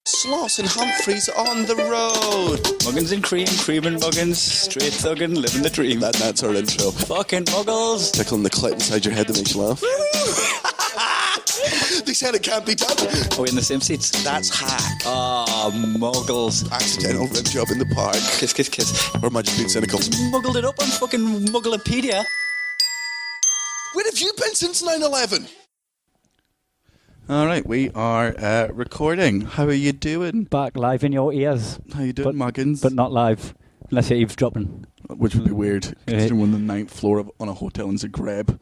Sloss and Humphries on the road. Muggins and cream and muggins, straight thuggin', living the dream. That's our intro. Fucking muggles. Tickling the clit inside your head that makes you laugh. They said it can't be done. Are we in the same seats? That's hack. Muggles. Accidental rim job in the park. Kiss, kiss, kiss. Or am I just being cynical? Muggled it up on fucking Mugglepedia. Where have you been since 9/11? All right, we are recording. How are you doing? Back live in your ears. How you doing, Muggins? But not live, unless you're eavesdropping. Which would be weird, considering we're on the 9th floor on a hotel in Zagreb.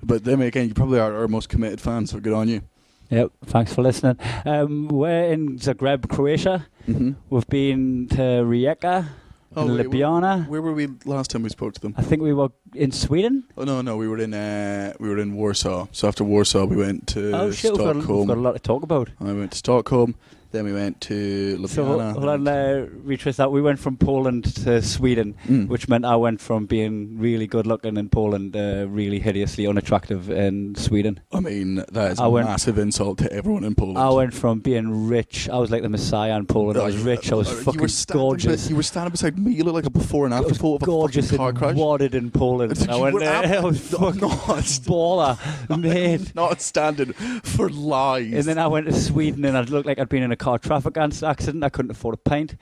But then again, you probably are our most committed fan, so good on you. Yep, thanks for listening. We're in Zagreb, Croatia. Mm-hmm. We've been to Rijeka, Ljubljana. Where were we last time we spoke to them? I think we were in Sweden. Oh no, we were in Warsaw. So after Warsaw, we went to Stockholm. We've got a lot to talk about. I went to Stockholm. Then we went to Ljubljana. So I'll retrace that. We went from Poland to Sweden, which meant I went from being really good looking in Poland, really hideously unattractive in Sweden. I mean, that is a massive insult to everyone in Poland. I went from being rich. I was like the Messiah in Poland. I was rich. I was fucking gorgeous. You were standing beside me. You looked like a before and after photo of a gorgeous fucking car and crash. wadded in Poland. And I went there. I was fucking baller, mate. Not standing for lies. And then I went to Sweden and I looked like I'd been in a car traffic accident. I couldn't afford a pint.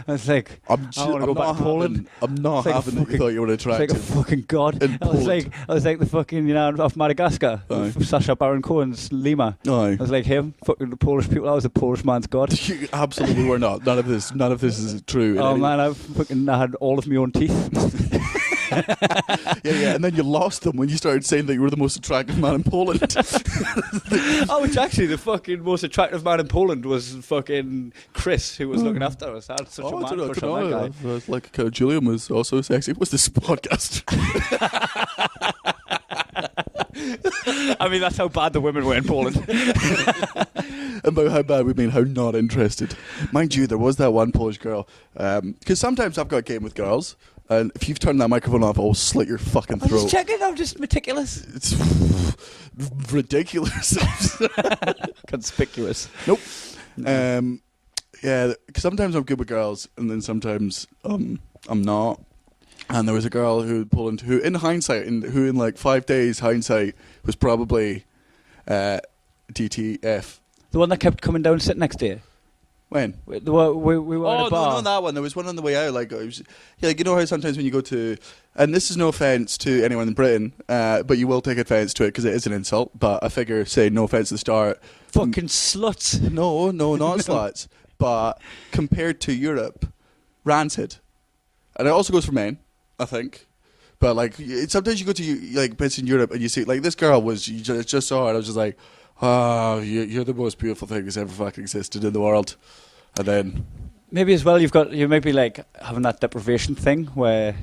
I was like, I want to go back to Poland. I'm not having it. You thought you were attractive. It's like a fucking god. I was like the fucking, off Madagascar. Sacha Baron Cohen's Lima. Aye. I was like him, fucking the Polish people. I was a Polish man's god. You absolutely were not. None of this is true. Oh man, I had all of my own teeth. yeah, and then you lost them when you started saying that you were the most attractive man in Poland. Which actually the fucking most attractive man in Poland was fucking Chris, who was looking after us. I had such a man crush on that guy. I was like, Julian was also sexy. What's this podcast? I mean, that's how bad the women were in Poland. And by how bad we mean how not interested. Mind you, there was that one Polish girl. Because sometimes I've got a game with girls. And if you've turned that microphone off, I'll slit your fucking throat. I'm just checking. I'm just meticulous. It's ridiculous. Conspicuous. Nope. Yeah, cause sometimes I'm good with girls, and then sometimes I'm not. And there was a girl who in Poland who, in hindsight, who in like 5 days hindsight, was probably DTF. The one that kept coming down sitting next to you. When? We were at a bar. No, not that one. There was one on the way out. Like, it was, like, you know how sometimes when you go to, and this is no offence to anyone in Britain, but you will take offence to it because it is an insult. But I figure, say no offence at the start. Fucking sluts. No, not sluts. But compared to Europe, rancid, and it also goes for men, I think. But like, sometimes you go to like bits in Europe and you see like this girl was, you just saw her and I was just like, oh, you're the most beautiful thing that's ever fucking existed in the world. And then maybe as well you may be like having that deprivation thing where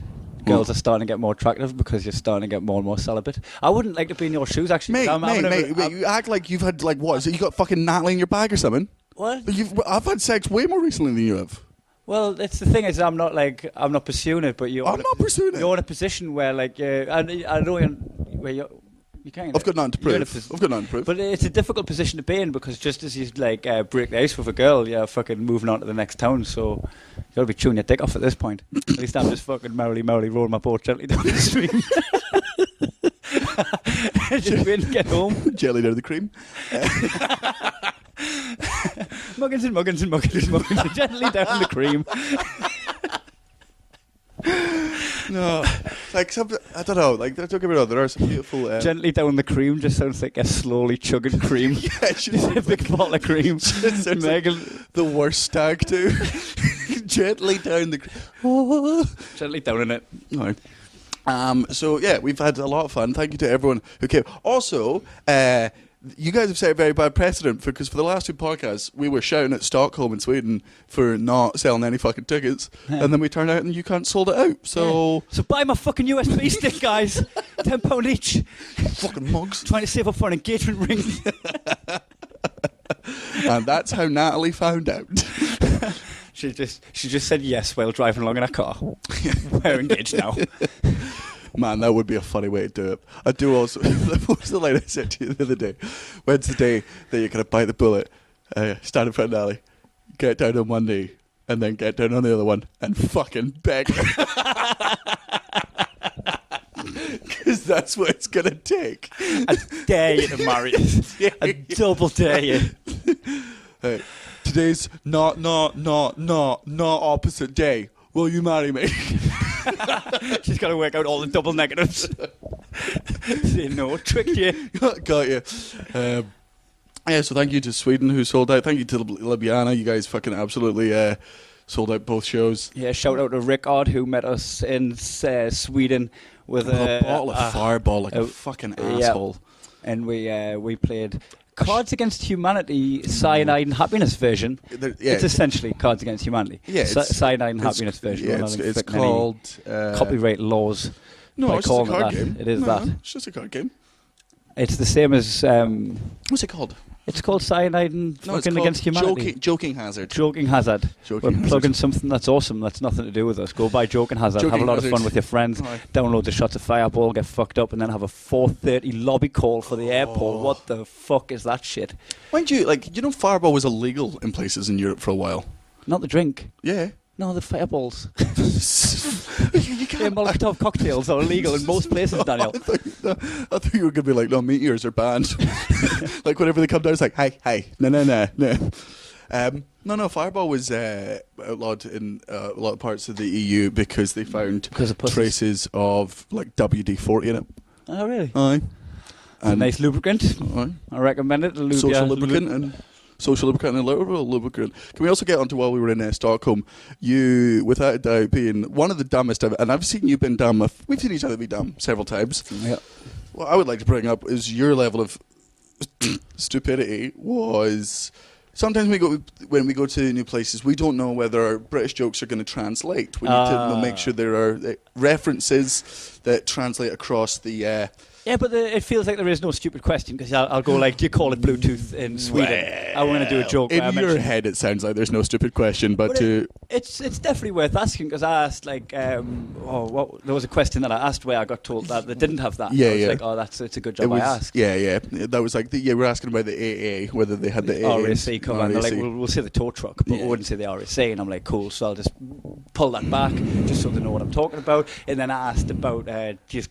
girls are starting to get more attractive because you're starting to get more and more celibate. I wouldn't like to be in your shoes actually. Mate, you act like you've had like what? So you got fucking Natalie in your bag or something? What? I've had sex way more recently than you have. Well, it's the thing is I'm not pursuing it, but you're not pursuing it. You're in a position where like I know where you're. You can't. I've got nothing to prove. But it's a difficult position to be in because just as you like break the ice with a girl, you're fucking moving on to the next town. So you got to be chewing your dick off at this point. At least I'm just fucking merrily rolling my boat gently down the stream. Just waiting to get home. Jelly down the cream. Muggins, gently down the cream. No, like I don't know. Like don't get me wrong, there are some beautiful. Gently down the cream just sounds like a slowly chugging cream. Yeah, just a big bottle of cream. Like the worst stag do. Gently down the cream. Gently down in it. No. So yeah, we've had a lot of fun. Thank you to everyone who came. Also, you guys have set a very bad precedent because for the last 2 podcasts, we were shouting at Stockholm in Sweden for not selling any fucking tickets, and then we turned out and you can't sold it out. So buy my fucking USB stick, guys. £10 each. Fucking mugs. Trying to save up for an engagement ring. And that's how Natalie found out. She just said yes while driving along in a car. We're engaged now. Man, that would be a funny way to do it. I do also. What was the line I said to you the other day? When's the day that you're going to bite the bullet stand in front of the alley, get down on one knee, and then get down on the other one and fucking beg her. Because that's what it's going to take. I dare you to marry us. I double dare you. Hey, today's not opposite day. Will you marry me? She's got to work out all the double negatives. Say no, tricked you. Got you. Yeah, so thank you to Sweden who sold out. Thank you to Ljubljana. You guys fucking absolutely sold out both shows. Yeah, shout out to Rickard who met us in Sweden with a bottle of Fireball like a fucking asshole. And we played Cards Against Humanity Cyanide and Happiness version. It's essentially Cards Against Humanity. Yeah, Cyanide and Happiness version. Yeah, it's called copyright laws. No, it's just a card game. It is that. It's just a card game. It's the same as what's it called? It's called Cyanide and fucking Against Humanity. Joking Hazard. Joking Hazard. We're plugging something that's awesome that's nothing to do with us. Go buy Joking Hazard. Have a lot of fun with your friends. Download the shots of Fireball, get fucked up, and then have a 4:30 lobby call for the airport. What the fuck is that shit? Mind you, Fireball was illegal in places in Europe for a while. Not the drink. Yeah. No, the fireballs. You can't. Molotov cocktails are illegal in most places, Daniel. I thought you were going to be like, no, meteors are banned. Like, whenever they come down, it's like, hey, no. No, Fireball was outlawed in a lot of parts of the EU because they found traces of, like, WD-40 in it. Oh, really? Aye. It's a nice lubricant. Aye. I recommend it. Social lubricant and literal lubricant. Can we also get onto while we were in Stockholm? You, without a doubt, being one of the dumbest ever, and I've seen you been dumb. We've seen each other be dumb several times. Yeah. What I would like to bring up is your level of stupidity was sometimes when we go to new places, we don't know whether our British jokes are going to translate. We need to make sure there are references that translate across the. Yeah, but it feels like there is no stupid question because I'll go like, do you call it Bluetooth in Sweden? I want to do a joke. In your head, it sounds like there's no stupid question, but it's definitely worth asking because I asked like, there was a question that I asked where I got told that they didn't have that. Yeah, I was like, it's a good job I asked. Yeah. That was like, we're asking about the AA, whether they had the AA. RAC cover. And they're like, we'll say the tow truck, but we wouldn't say the RAC. And I'm like, cool, so I'll just pull that back just so they know what I'm talking about. And then I asked about, do you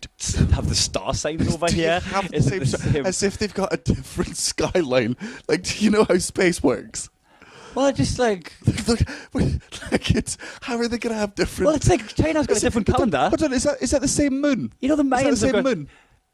have the star signs over here? As if they've got a different skyline. Like, do you know how space works? Well, just like how are they going to have different? Well, it's like China's got a different calendar. Hold on, is that the same moon? You know the Mayans is that the same moon?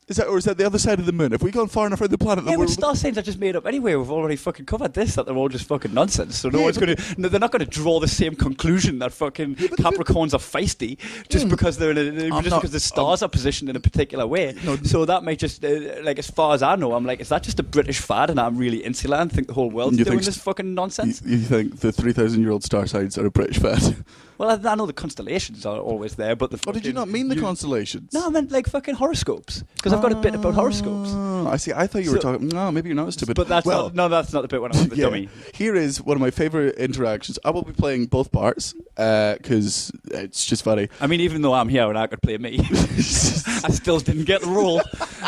Is that the other side of the moon? Have we gone far enough around the planet? Yeah, but star signs are just made up anyway. We've already fucking covered this, that they're all just fucking nonsense. So they're not going to draw the same conclusion that fucking Capricorns are feisty just because because the stars are positioned in a particular way. No, so that might just, like, as far as I know, I'm like, is that just a British fad and I'm really insular and think the whole world's doing this fucking nonsense? You think the 3,000-year-old star signs are a British fad? Well, I know the constellations are always there, but did you not mean the constellations? No, I meant like fucking horoscopes. Because I've got a bit about horoscopes. I see. I thought you were talking. No, maybe you're not stupid. But that's not the bit when I'm the dummy. Here is one of my favourite interactions. I will be playing both parts because it's just funny. I mean, even though I'm here and I could play me, I still didn't get the role.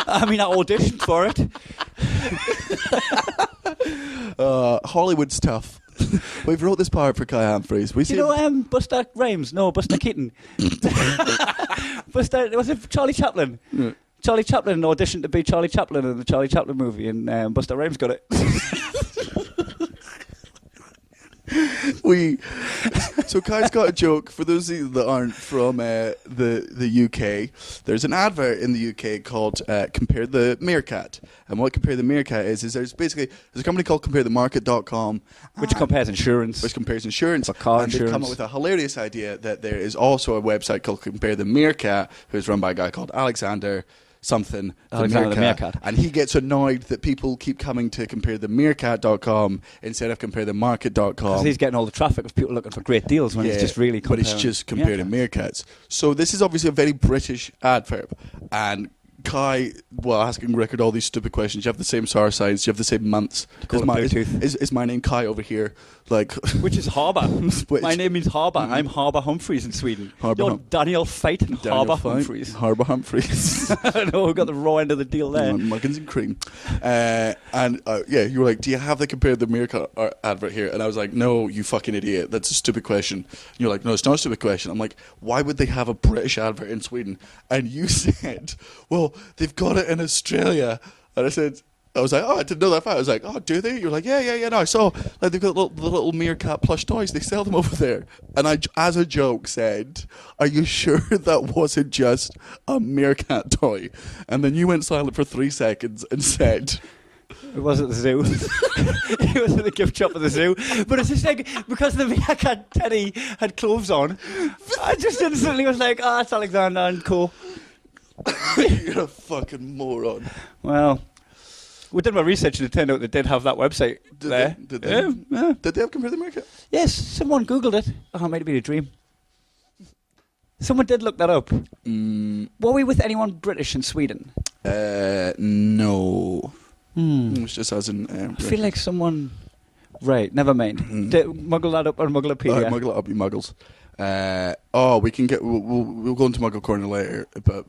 I mean, I auditioned for it. Hollywood's tough. We've wrote this part for Kai Humphries. Buster Rhymes? No, Buster Keaton. Was it Charlie Chaplin? Yeah. Charlie Chaplin auditioned to be Charlie Chaplin in the Charlie Chaplin movie, and Buster Rhymes got it. So Kai's got a joke. For those of you that aren't from the UK, there's an advert in the UK called Compare the Meerkat. And what Compare the Meerkat is there's a company called CompareTheMarket.com, which compares insurance. For car and insurance. They've come up with a hilarious idea that there is also a website called Compare the Meerkat, who's run by a guy called Alexander the Meerkat. And he gets annoyed that people keep coming to CompareTheMeerkat.com instead of CompareTheMarket.com. Because he's getting all the traffic of people looking for great deals when it's just really comparing. But it's just comparing meerkats. So this is obviously a very British adverb. And Kai, asking Rickard all these stupid questions. You have the same star signs. You have the same months. Is my name Kai over here? Like, which is harbour. My name means harbour. I'm Harbour Humphries in Sweden. You're Daniel Fate and Harbour Humphries. Harbour Humphries. I know, we got the raw end of the deal there. Muggins and cream. You were like, do you have the Compare the Meerkat advert here? And I was like, no, you fucking idiot. That's a stupid question. And you're like, no, it's not a stupid question. I'm like, why would they have a British advert in Sweden? And you said, well, they've got it in Australia. And I was like, oh, I didn't know that fact. I was like, oh, do they? You're like, yeah. No, I saw, like, they've got the little meerkat plush toys. They sell them over there. And I, as a joke, said, are you sure that wasn't just a meerkat toy? And then you went silent for 3 seconds and said, it was at the zoo. It was at the gift shop at the zoo. But it's just like, because the meerkat teddy had clothes on, I just instantly was like, oh, that's Alexander and Co. You're a fucking moron. Well, we did my research and it turned out they did have that website there. Did they? Yeah. Did they have Compare the Meerkat? Yes, someone Googled it. Oh, it might have been a dream. Someone did look that up. Were we with anyone British in Sweden? No. It was just as in... I feel like someone... Right, never mind. Muggle that up on Mugglepedia. Muggle it up, you muggles. We can get... We'll go into Muggle Corner later, but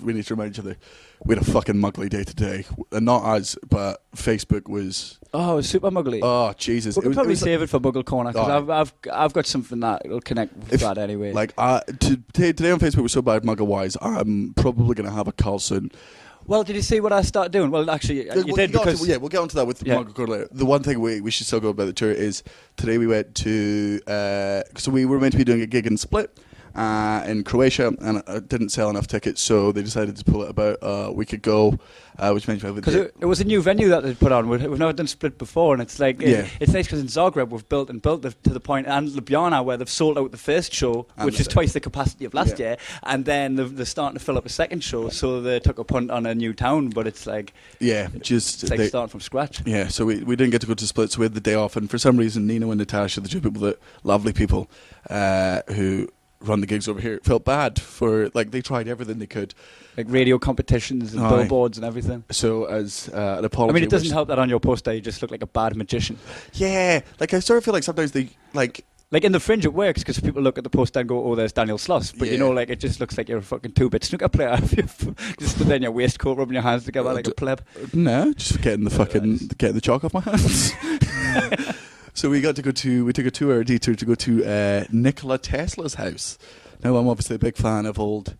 we need to remind each other, we had a fucking muggly day today. And not us, but Facebook was... Oh, it was super muggly. Oh, Jesus. We could probably save it for Muggle Corner, because I've got something that will connect with that anyway. Like, today on Facebook was so bad Muggle-wise, I'm probably going to have a call soon. Well, did you see what I started doing? Well, actually, you did because... we'll get onto that with Muggle Corner later. The one thing we should still go about the tour is today we went to... so we were meant to be doing a gig in Split in Croatia, and it didn't sell enough tickets, so they decided to pull it about a week ago, which meant because it was a new venue that they put on. We've never done Split before, and it's like it's nice because in Zagreb we've built to the point, and Ljubljana where they've sold out the first show, which is twice the capacity of last year, and then they're starting to fill up a second show, so they took a punt on a new town, but it's like it's like starting from scratch. Yeah, so we didn't get to go to Split, so we had the day off, and for some reason Nino and Natasha, the two people lovely people who run the gigs over here, felt bad for, like, they tried everything they could, like radio competitions and billboards and everything. So as an apology, I mean, it doesn't help that on your poster you just look like a bad magician. Yeah, like I sort of feel like sometimes they like in the Fringe it works because people look at the poster and go, oh, there's Daniel Sloss, but you know, like, it just looks like you're a fucking 2-bit snooker player. Just stood there in your waistcoat rubbing your hands together like a pleb. No, just getting the chalk off my hands. So we took a 2-hour detour to go to Nikola Tesla's house. Now, I'm obviously a big fan of old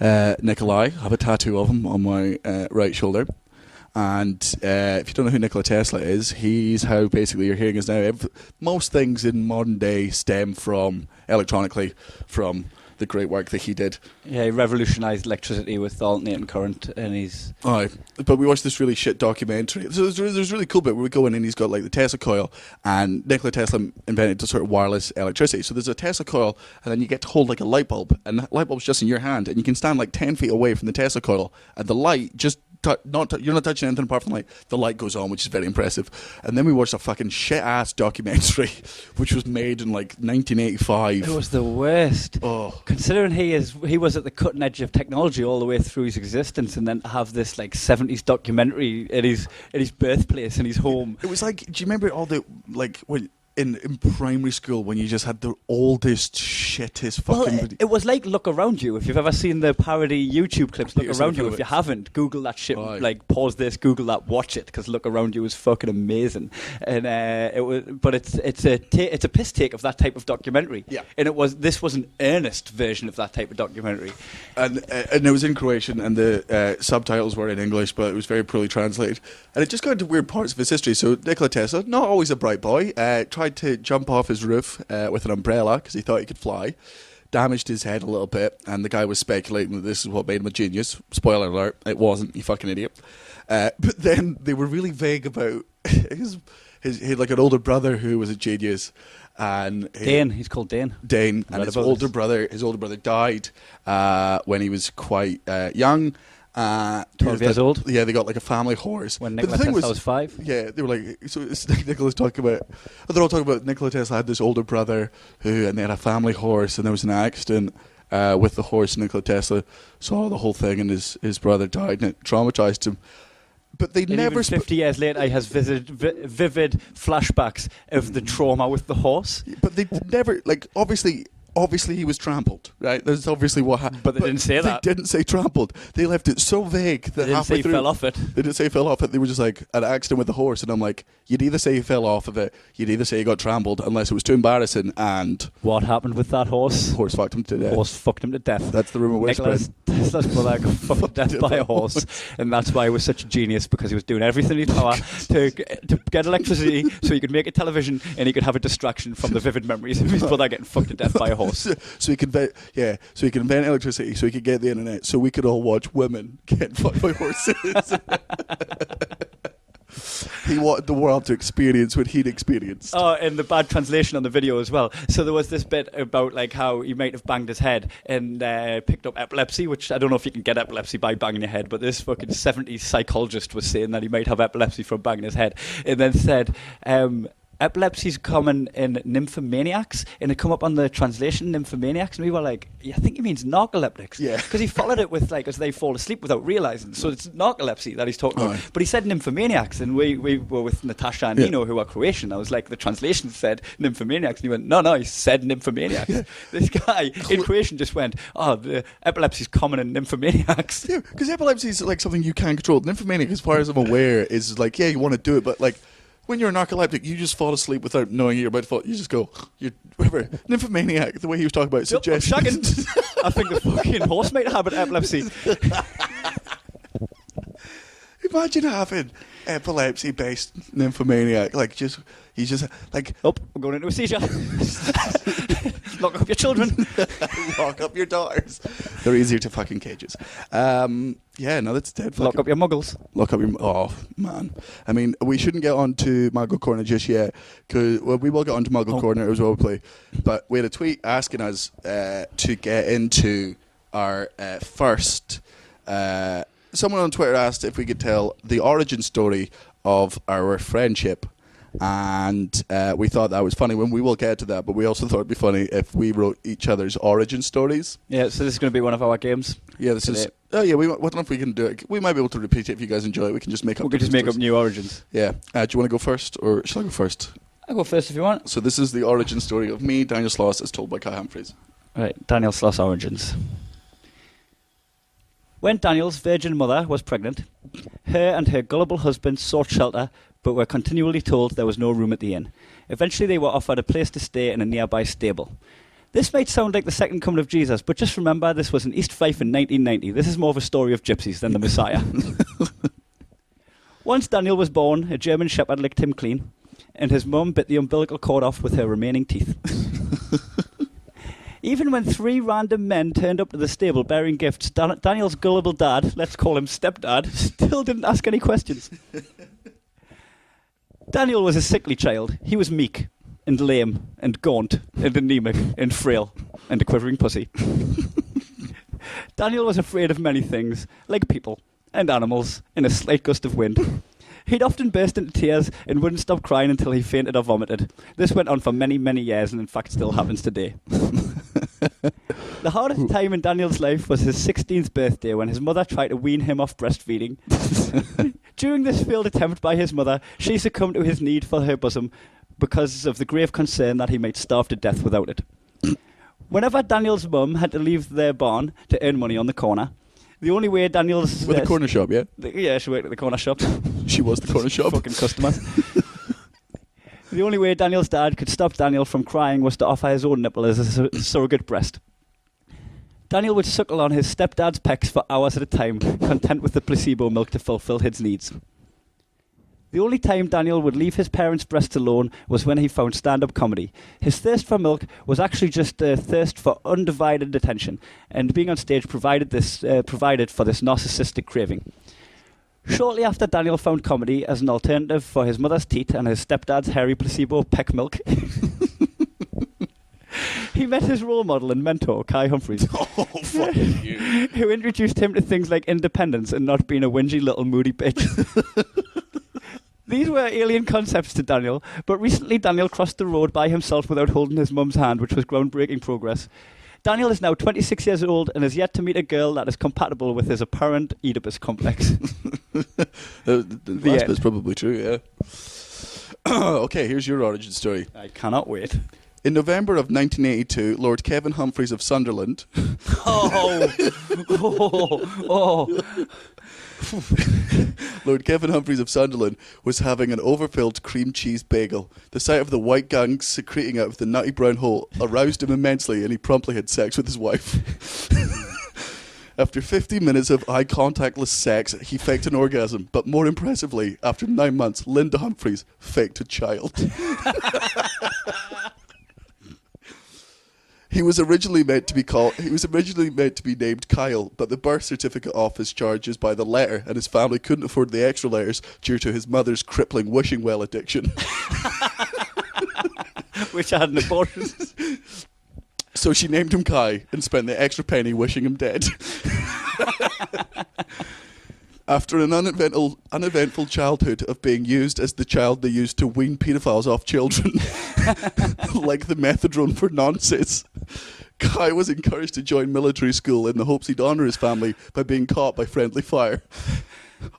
Nikolai. I have a tattoo of him on my right shoulder. And if you don't know who Nikola Tesla is, he's how basically you're hearing us now. Most things in modern day stem from electronically from the great work that he did. Yeah, he revolutionised electricity with alternating current, and he's... Aye, but we watched this really shit documentary. So there's a really cool bit where we go in and he's got like the Tesla coil, and Nikola Tesla invented the sort of wireless electricity. So there's a Tesla coil, and then you get to hold like a light bulb, and the light bulb's just in your hand, and you can stand like 10 feet away from the Tesla coil, and the light just... you're not touching anything apart from the light goes on, which is very impressive. And then we watched a fucking shit ass documentary which was made in like 1985. It was the worst. Oh, considering he was at the cutting edge of technology all the way through his existence, and then to have this like 70s documentary in his birthplace in his home. It was like, do you remember all the like when in primary school when you just had the oldest, shittest fucking... Well, it was like Look Around You. If you've ever seen the parody YouTube clips, Look Around You. If you haven't, Google that shit. Aye. Like, pause this, Google that, watch it, because Look Around You is fucking amazing. And it's a piss take of that type of documentary. Yeah. And this was an earnest version of that type of documentary. And it was in Croatian, and the subtitles were in English, but it was very poorly translated. And it just got into weird parts of his history. So Nikola Tesla, not always a bright boy, tried to jump off his roof with an umbrella because he thought he could fly, damaged his head a little bit, and the guy was speculating that this is what made him a genius. Spoiler alert, it wasn't, you fucking idiot. But then they were really vague about his like an older brother who was a genius, and Dane, he's called Dane, and his older brother died when he was quite young. 12 years old. Yeah, they got like a family horse. When Nikola Tesla was 5. Yeah, they were like, so it's Nikola's talking about, they're all talking about Nikola Tesla had this older brother and they had a family horse, and there was an accident, with the horse. Nikola Tesla saw the whole thing, and his brother died, and it traumatized him. But they And never. even 50 years later, he has vivid flashbacks of the trauma with the horse. But they never, like, obviously he was trampled, right? That's obviously what happened. But they didn't say that. They didn't say trampled. They left it so vague that They didn't halfway say he through, fell off it. They didn't say he fell off it. They were just like, an accident with the horse. And I'm like, you'd either say he fell off of it, you'd either say he got trampled, unless it was too embarrassing, and What happened with that horse? horse fucked him to death. Horse fucked him to death. That's the rumour Nicholas whispering. Tesla's brother got fucked to death by a horse, and that's why he was such a genius, because he was doing everything in his power to get electricity so he could make a television and he could have a distraction from the vivid memories of his brother getting fucked to death by a horse. So he could invent electricity, so he could get the internet, so we could all watch women get fucked by horses. He wanted the world to experience what he'd experienced. Oh, and the bad translation on the video as well. So there was this bit about like how he might have banged his head and picked up epilepsy, which I don't know if you can get epilepsy by banging your head, but this fucking 70s psychologist was saying that he might have epilepsy from banging his head, and then said, epilepsy is common in nymphomaniacs, and it come up on the translation nymphomaniacs, and we were like, I think he means narcoleptics. Yeah. Because he followed it with like, as they fall asleep without realising. So it's narcolepsy that he's talking about. Right. But he said nymphomaniacs, and we were with Natasha and Yeah. Nino, who are Croatian. I was like, the translation said nymphomaniacs, and he went, no, he said nymphomaniacs. Yeah. This guy in Croatian just went, the epilepsy is common in nymphomaniacs. Yeah, because epilepsy is like something you can't control. Nymphomaniac, as far as I'm aware, is like, yeah, you want to do it, but like, when you're a narcoleptic, you just fall asleep without knowing you're about to fall. You just go, you're whatever. Nymphomaniac, the way he was talking about it, Yep, I'm suggests. shagging. I think the fucking horse might have an epilepsy. Imagine having epilepsy-based nymphomaniac. Like, he's just like, Oh, I'm going into a seizure. Lock up your children. lock up your daughters. They're easier to fucking cages. Yeah, no, that's dead. Lock up your muggles. Lock up your. Oh man, I mean, we shouldn't get on to Muggle Corner just yet, because we will get on to Muggle Corner as well, play. But we had a tweet asking us to get into our first. Someone on Twitter asked if we could tell the origin story of our friendship. And we thought that was funny. When we will get to that, but we also thought it'd be funny if we wrote each other's origin stories. Yeah, so this is going to be one of our games. Yeah, this is. Oh yeah, I don't know if we can do it. We might be able to repeat it if you guys enjoy it. We can just make up. We could just make up stories. new origins. Yeah. Do you want to go first, or shall I go first? I'll go first if you want. So this is the origin story of me, Daniel Sloss, as told by Kai Humphries. Right, Daniel Sloss origins. When Daniel's virgin mother was pregnant, her and her gullible husband sought shelter, but were continually told there was no room at the inn. Eventually they were offered a place to stay in a nearby stable. This might sound like the second coming of Jesus, but just remember this was in East Fife in 1990. This is more of a story of gypsies than the Messiah. Once Daniel was born, a German shepherd licked him clean, and his mum bit the umbilical cord off with her remaining teeth. Even when 3 random men turned up to the stable bearing gifts, Daniel's gullible dad, let's call him stepdad, still didn't ask any questions. Daniel was a sickly child. He was meek and lame and gaunt and anemic and frail and a quivering pussy. Daniel was afraid of many things, like people and animals and a slight gust of wind. He'd often burst into tears and wouldn't stop crying until he fainted or vomited. This went on for many, many years and in fact still happens today. The hardest time in Daniel's life was his 16th birthday when his mother tried to wean him off breastfeeding. During this failed attempt by his mother, she succumbed to his need for her bosom because of the grave concern that he might starve to death without it. Whenever Daniel's mum had to leave their barn to earn money on the corner, the only way Daniel's... With the corner shop, yeah? Yeah, she worked at the corner shop. She was the corner shop. Fucking customers. The only way Daniel's dad could stop Daniel from crying was to offer his own nipple as a surrogate breast. Daniel would suckle on his stepdad's pecs for hours at a time, content with the placebo milk to fulfill his needs. The only time Daniel would leave his parents' breasts alone was when he found stand-up comedy. His thirst for milk was actually just a thirst for undivided attention, and being on stage provided for this narcissistic craving. Shortly after Daniel found comedy as an alternative for his mother's teat and his stepdad's hairy placebo peck milk, he met his role model and mentor, Kai Humphries, who introduced him to things like independence and not being a whingy little moody bitch. These were alien concepts to Daniel, but recently Daniel crossed the road by himself without holding his mum's hand, which was groundbreaking progress. Daniel is now 26 years old and has yet to meet a girl that is compatible with his apparent Oedipus complex. The last bit's probably true, yeah. Okay, here's your origin story. I cannot wait. In November of 1982, Lord Kevin Humphries of Sunderland... Lord Kevin Humphries of Sunderland was having an overfilled cream cheese bagel. The sight of the white gang secreting out of the nutty brown hole aroused him immensely, and he promptly had sex with his wife. After 15 minutes of eye contactless sex, he faked an orgasm. But more impressively, after 9 months, Linda Humphries faked a child. He was originally meant to be named Kyle, but the birth certificate office charges by the letter, and his family couldn't afford the extra letters due to his mother's crippling wishing well addiction. Which had an abortion. So she named him Kai and spent the extra penny wishing him dead. After an uneventful childhood of being used as the child they used to wean paedophiles off children, like the methadone for nonsense, Kai was encouraged to join military school in the hopes he'd honour his family by being caught by friendly fire.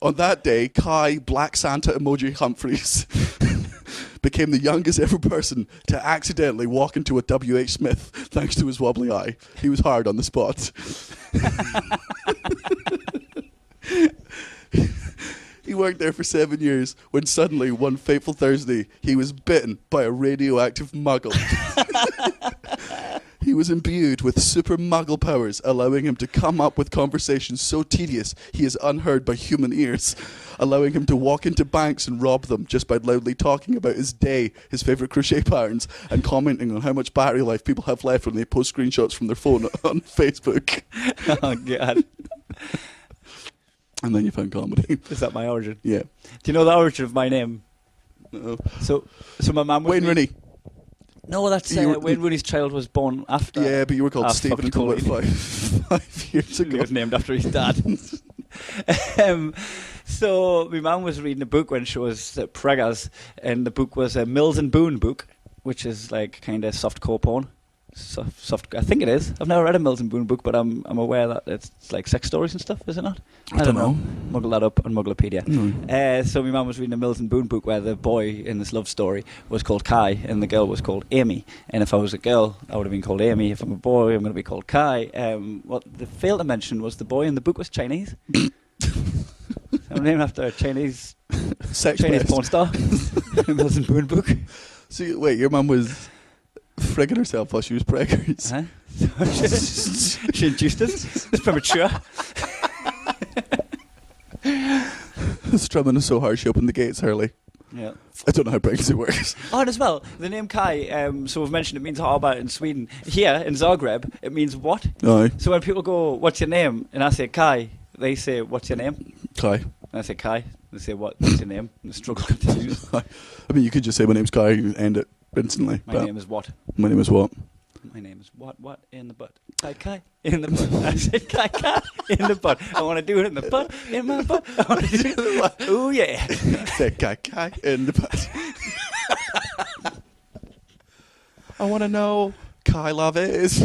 On that day, Kai, Black Santa emoji Humphries, became the youngest ever person to accidentally walk into a W.H. Smith thanks to his wobbly eye. He was hired on the spot. He worked there for 7 years when suddenly, one fateful Thursday, he was bitten by a radioactive muggle. He was imbued with super muggle powers, allowing him to come up with conversations so tedious he is unheard by human ears, allowing him to walk into banks and rob them just by loudly talking about his day, his favourite crochet patterns, and commenting on how much battery life people have left when they post screenshots from their phone on Facebook. Oh, God. And then you found comedy. Is that my origin? Yeah. Do you know the origin of my name? No. So my mum was... Wayne Rooney. No, that's Wayne Rooney's child was born after. Yeah, but you were called Stephen until about 5 years ago. He was named after his dad. So my mum was reading a book when she was at Preggers, and the book was a Mills and Boon book, which is like kind of softcore porn. Soft, I think it is. I've never read a Mills and Boon book, but I'm aware that it's like sex stories and stuff, is it not? I don't know. Muggle that up on Mugglepedia. Mm. So my mum was reading a Mills and Boon book where the boy in this love story was called Kai and the girl was called Amy. And if I was a girl, I would have been called Amy. If I'm a boy, I'm going to be called Kai. What they failed to mention was the boy in the book was Chinese. I'm named after a Chinese porn star. Mills and Boon book. So wait, your mum was frigging herself while she was preggers. Huh? She induced us. It's premature. Strumming is so hard she opened the gates early. Yeah. I don't know how pregnancy works. Oh, and as well, the name Kai, so we've mentioned it means harbour in Sweden. Here, in Zagreb, it means what? Aye. So when people go, what's your name? And I say Kai, they say, what's your name? Kai. And I say Kai. They say, what's your name? And the struggle continues. I mean, you could just say my name's Kai and end it instantly. My name is what? My name is what? My name is what in the butt? Kai in the butt. I said Kai in the butt. I want to do it in the butt, in my butt. I want to do it in the butt. Ooh, yeah. I said Kai in the butt. I want to know Kai Love is.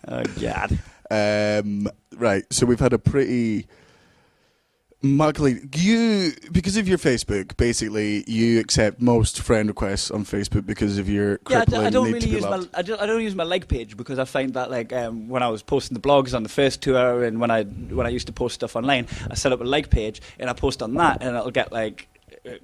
Oh, God. Right, so we've had a pretty muggly. Because of your Facebook, basically, you accept most friend requests on Facebook because of your crippling I don't need really to be use loved. I don't use my like page because I find that like when I was posting the blogs on the first tour and when I used to post stuff online, I set up a like page and I post on that and it'll get like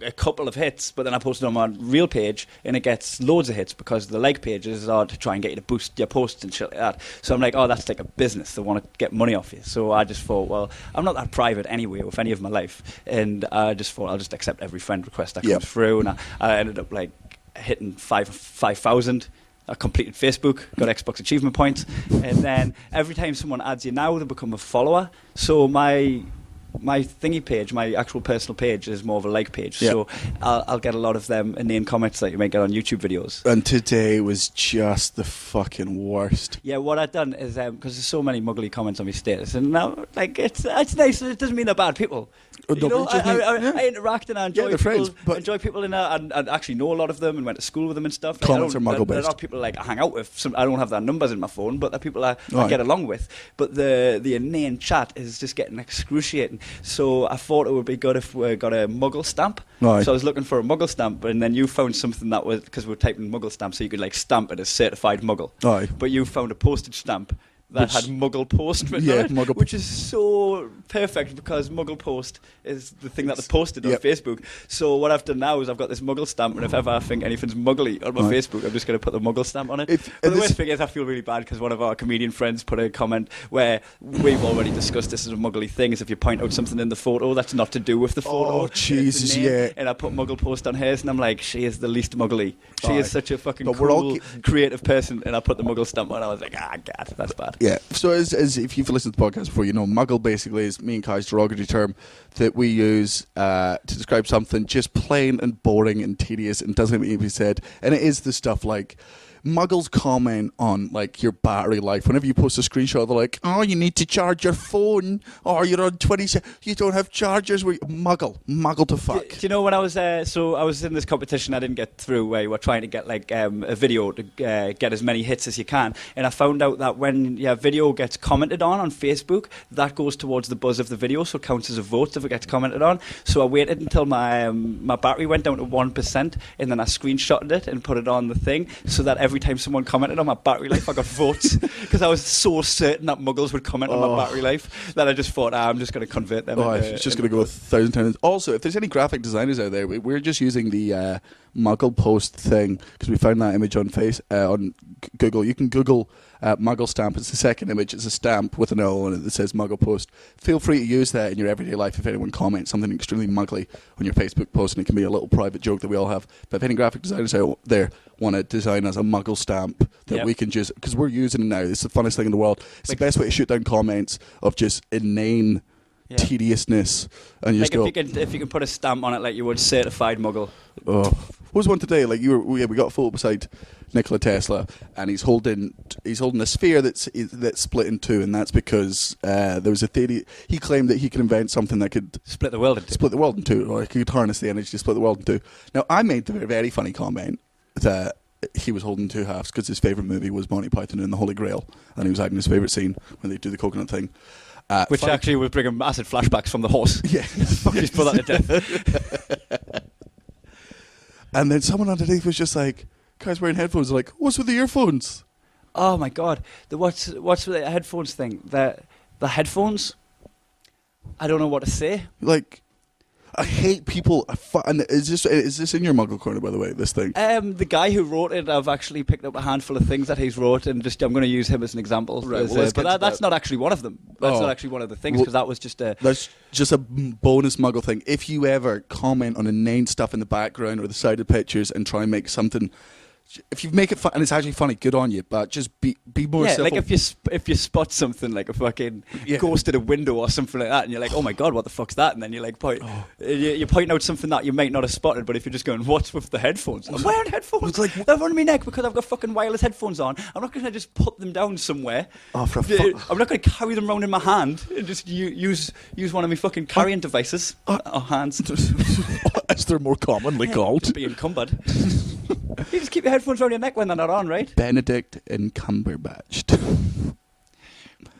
a couple of hits, but then I post it on my real page and it gets loads of hits because the like pages are to try and get you to boost your posts and shit like that. So I'm like, oh, that's like a business. They want to get money off you. So I just thought, well, I'm not that private anyway with any of my life, and I just thought I'll just accept every friend request that comes through, and I ended up like hitting 5,000. I completed Facebook, got Xbox achievement points, and then every time someone adds you now, they become a follower. So my thingy page, my actual personal page, is more of a like page. So I'll get a lot of them inane comments that you might get on YouTube videos. And today was just the fucking worst. Yeah, what I've done is because there's so many muggly comments on my status, and now like it's nice. It doesn't mean they're bad people. No, but just meet- I interact and I enjoy they're people, friends, but- enjoy people in there, and actually know a lot of them and went to school with them and stuff. Like, Comments I are don't- muggle they're based. not people like I hang out with. I don't have their numbers in my phone, but they're people I Right. get along with. But the inane chat is just getting excruciating. So I thought it would be good if we got a muggle stamp. Right. So I was looking for a muggle stamp, and then you found something that was, because we were typing muggle stamp, so you could like stamp it as certified muggle. Aye. But you found a postage stamp that Which- had Muggle Post written Yeah, on it, Muggle- which is so perfect because Muggle Post is the thing that they posted on Yep. Facebook. So what I've done now is I've got this Muggle stamp, and if ever I think anything's muggly on my Right. Facebook, I'm just going to put the Muggle stamp on it. If- But the this- worst thing is I feel really bad because one of our comedian friends put a comment where we've already discussed this as a muggly thing, is if you point out something in the photo that's not to do with the photo. Oh, it's the Jesus, name, yeah. And I put Muggle Post on hers, and I'm like, she is the least muggly. She Aye. is such a fucking But we're all cool, creative person, and I put the Muggle stamp on. I was like, God, that's bad. Yeah. So as if you've listened to the podcast before, you know, muggle basically is me and Kai's derogatory term that we use to describe something just plain and boring and tedious and doesn't need to be said. And it is the stuff like muggles comment on like your battery life. Whenever you post a screenshot, they're like, "Oh, you need to charge your phone, or you're on 20. You don't have chargers." Muggle to fuck. Do you know when I was so I was in this competition I didn't get through where you were trying to get like a video to get as many hits as you can, and I found out that when your video gets commented on Facebook, that goes towards the buzz of the video, so it counts as a vote if it gets commented on. So I waited until my battery went down to 1%, and then I screenshotted it and put it on the thing, so that every time someone commented on my battery life, I got votes because I was so certain that muggles would comment on my battery life that I just thought, I'm just going to convert them. It's just going to go 1,000 times. Also, if there's any graphic designers out there, we're just using the Muggle Post thing because we found that image on on Google. You can Google Muggle stamp. It's the second image. It's a stamp with an O on it that says Muggle Post. Feel free to use that in your everyday life if anyone comments something extremely muggly on your Facebook post, and it can be a little private joke that we all have. But if any graphic designers out there want to design us a Muggle stamp that we can just, because we're using it now, it's the funnest thing in the world. It's like, the best way to shoot down comments of just inane tediousness, and you like just go, if you can put a stamp on it like you would certified muggle. oh. What was one today? Like we got a photo beside Nikola Tesla, and he's holding a sphere that's split in two, and that's because there was a theory. He claimed that he could invent something that could Split the world in two. or he could harness the energy to split the world in two. Now, I made the very funny comment that he was holding two halves because his favourite movie was Monty Python and the Holy Grail, and he was acting his favourite scene when they do the coconut thing. Which actually was bringing massive flashbacks from the horse. Yeah. Fuck his brother to death. And then someone underneath was just like, guys wearing headphones, like, what's with the earphones? Oh my god. What's with the headphones thing? The headphones? I don't know what to say. Like, I hate people. And is this in your Muggle corner, by the way? This thing. The guy who wrote it, I've actually picked up a handful of things that he's wrote, and I'm going to use him as an example. Right, well, let's but get to that's that. not actually one of them. That's Oh. not actually one of the things because that was just a. That's just a bonus Muggle thing. If you ever comment on inane stuff in the background or the side of pictures and try and make something, if you make it fun and it's actually funny, good on you. But just be more. Yeah, civil. like if you spot something like a fucking ghost at a window or something like that, and you're like, oh my god, what the fuck's that? And then you're like, you're pointing out something that you might not have spotted, but if you're just going, what's with the headphones? I'm wearing headphones. It's like- they're on my neck because I've got fucking wireless headphones on. I'm not going to just put them down somewhere. Oh, for a I'm not going to carry them around in my hand and just use one of my fucking carrying devices or hands. as they're more commonly called. To be encumbered. You just keep your headphones around your neck when they're not on, right? Benedict and Cumberbatch.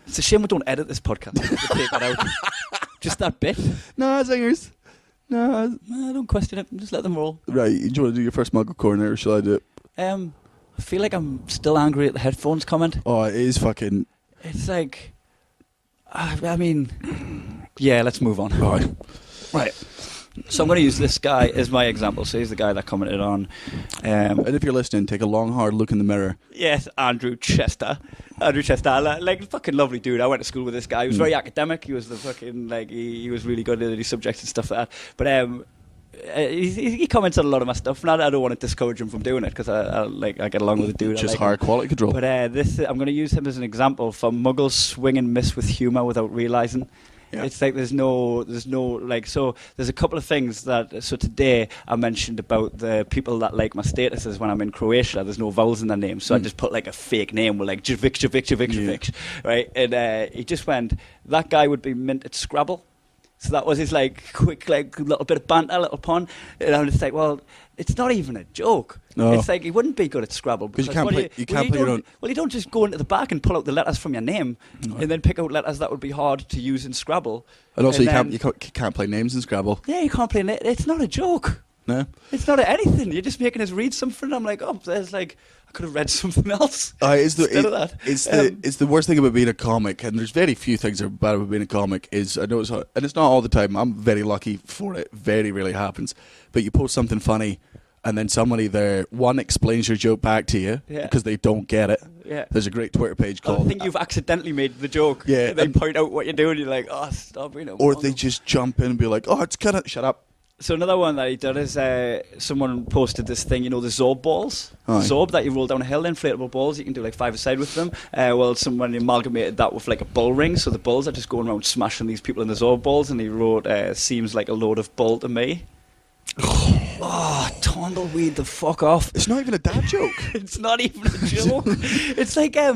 It's a shame we don't edit this podcast. We take that out. Just that bit. Nah, zingers. Nah. No, don't question it. Just let them roll. Right, do you want to do your first Muggle corner, or shall I do it? I feel like I'm still angry at the headphones comment. Oh, it is fucking... It's like, I mean, yeah, let's move on. Right. So I'm going to use this guy as my example. So he's the guy that commented on. And if you're listening, take a long, hard look in the mirror. Yes, Andrew Chester, like fucking lovely dude. I went to school with this guy. He was very academic. He was the fucking he was really good at his subjects and stuff like that. But he comments on a lot of my stuff, and I don't want to discourage him from doing it because I get along with the dude. Just I like higher him. quality control. But I'm going to use him as an example for muggles swing and miss with humour without realising. Yeah. It's like there's no like, so there's a couple of things that, so today I mentioned about the people that like my statuses when I'm in Croatia, there's no vowels in their name, so I just put like a fake name with like Jovic, right? And he just went, that guy would be mint at Scrabble. So that was his like quick like little bit of banter, little pun. And I'm just like, well, it's not even a joke. No. It's like he wouldn't be good at Scrabble because you can't play your own. Well, you don't just go into the back and pull out the letters from your name and then pick out letters that would be hard to use in Scrabble. And also, you can't play names in Scrabble. Yeah, you can't play. It's not a joke. No, it's not anything. You're just making us read something. I'm like, oh, there's like I could have read something else. It's Instead the worst thing about being a comic, and there's very few things that are bad about being a comic. Is I know it's and it's not all the time. I'm very lucky for it. Very rarely happens. But you post something funny, and then somebody there explains your joke back to you because they don't get it. Yeah. There's a great Twitter page called. I think you've accidentally made the joke. Yeah. They point out what you're doing. You're like, oh, stop. Or they just jump in and be like, oh, it's kind of shut up. So another one that he did is someone posted this thing, the Zorb balls. Aye. Zorb that you roll down a hill, inflatable balls. You can do like 5-a-side with them. Well, someone amalgamated that with like a bull ring. So the bulls are just going around smashing these people in the Zorb balls. And he wrote, seems like a load of bull to me. Oh, tumbleweed the fuck off. It's not even a dad joke. It's not even a joke. It's like, I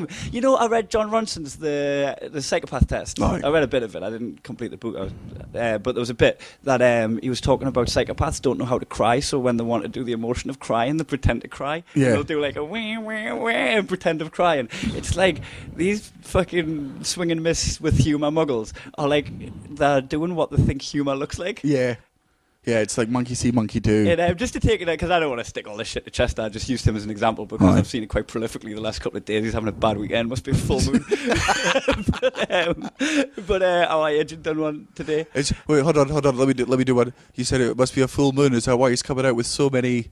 read John Ronson's The Psychopath Test. Right. I read a bit of it. I didn't complete the book. But there was a bit that he was talking about psychopaths don't know how to cry, so when they want to do the emotion of crying, they pretend to cry. Yeah. They'll do like a wah, wah, wah, and pretend of crying. It's like these fucking swing and miss with humour muggles are like, they're doing what they think humour looks like. Yeah. Yeah, it's like monkey see, monkey do. And just to take it out, because I don't want to stick all this shit to Chester, I just used him as an example because I've seen it quite prolifically the last couple of days. He's having a bad weekend, must be a full moon. but our agent done one today. Wait, hold on. Let me do one. You said it must be a full moon. Is that why he's coming out with so many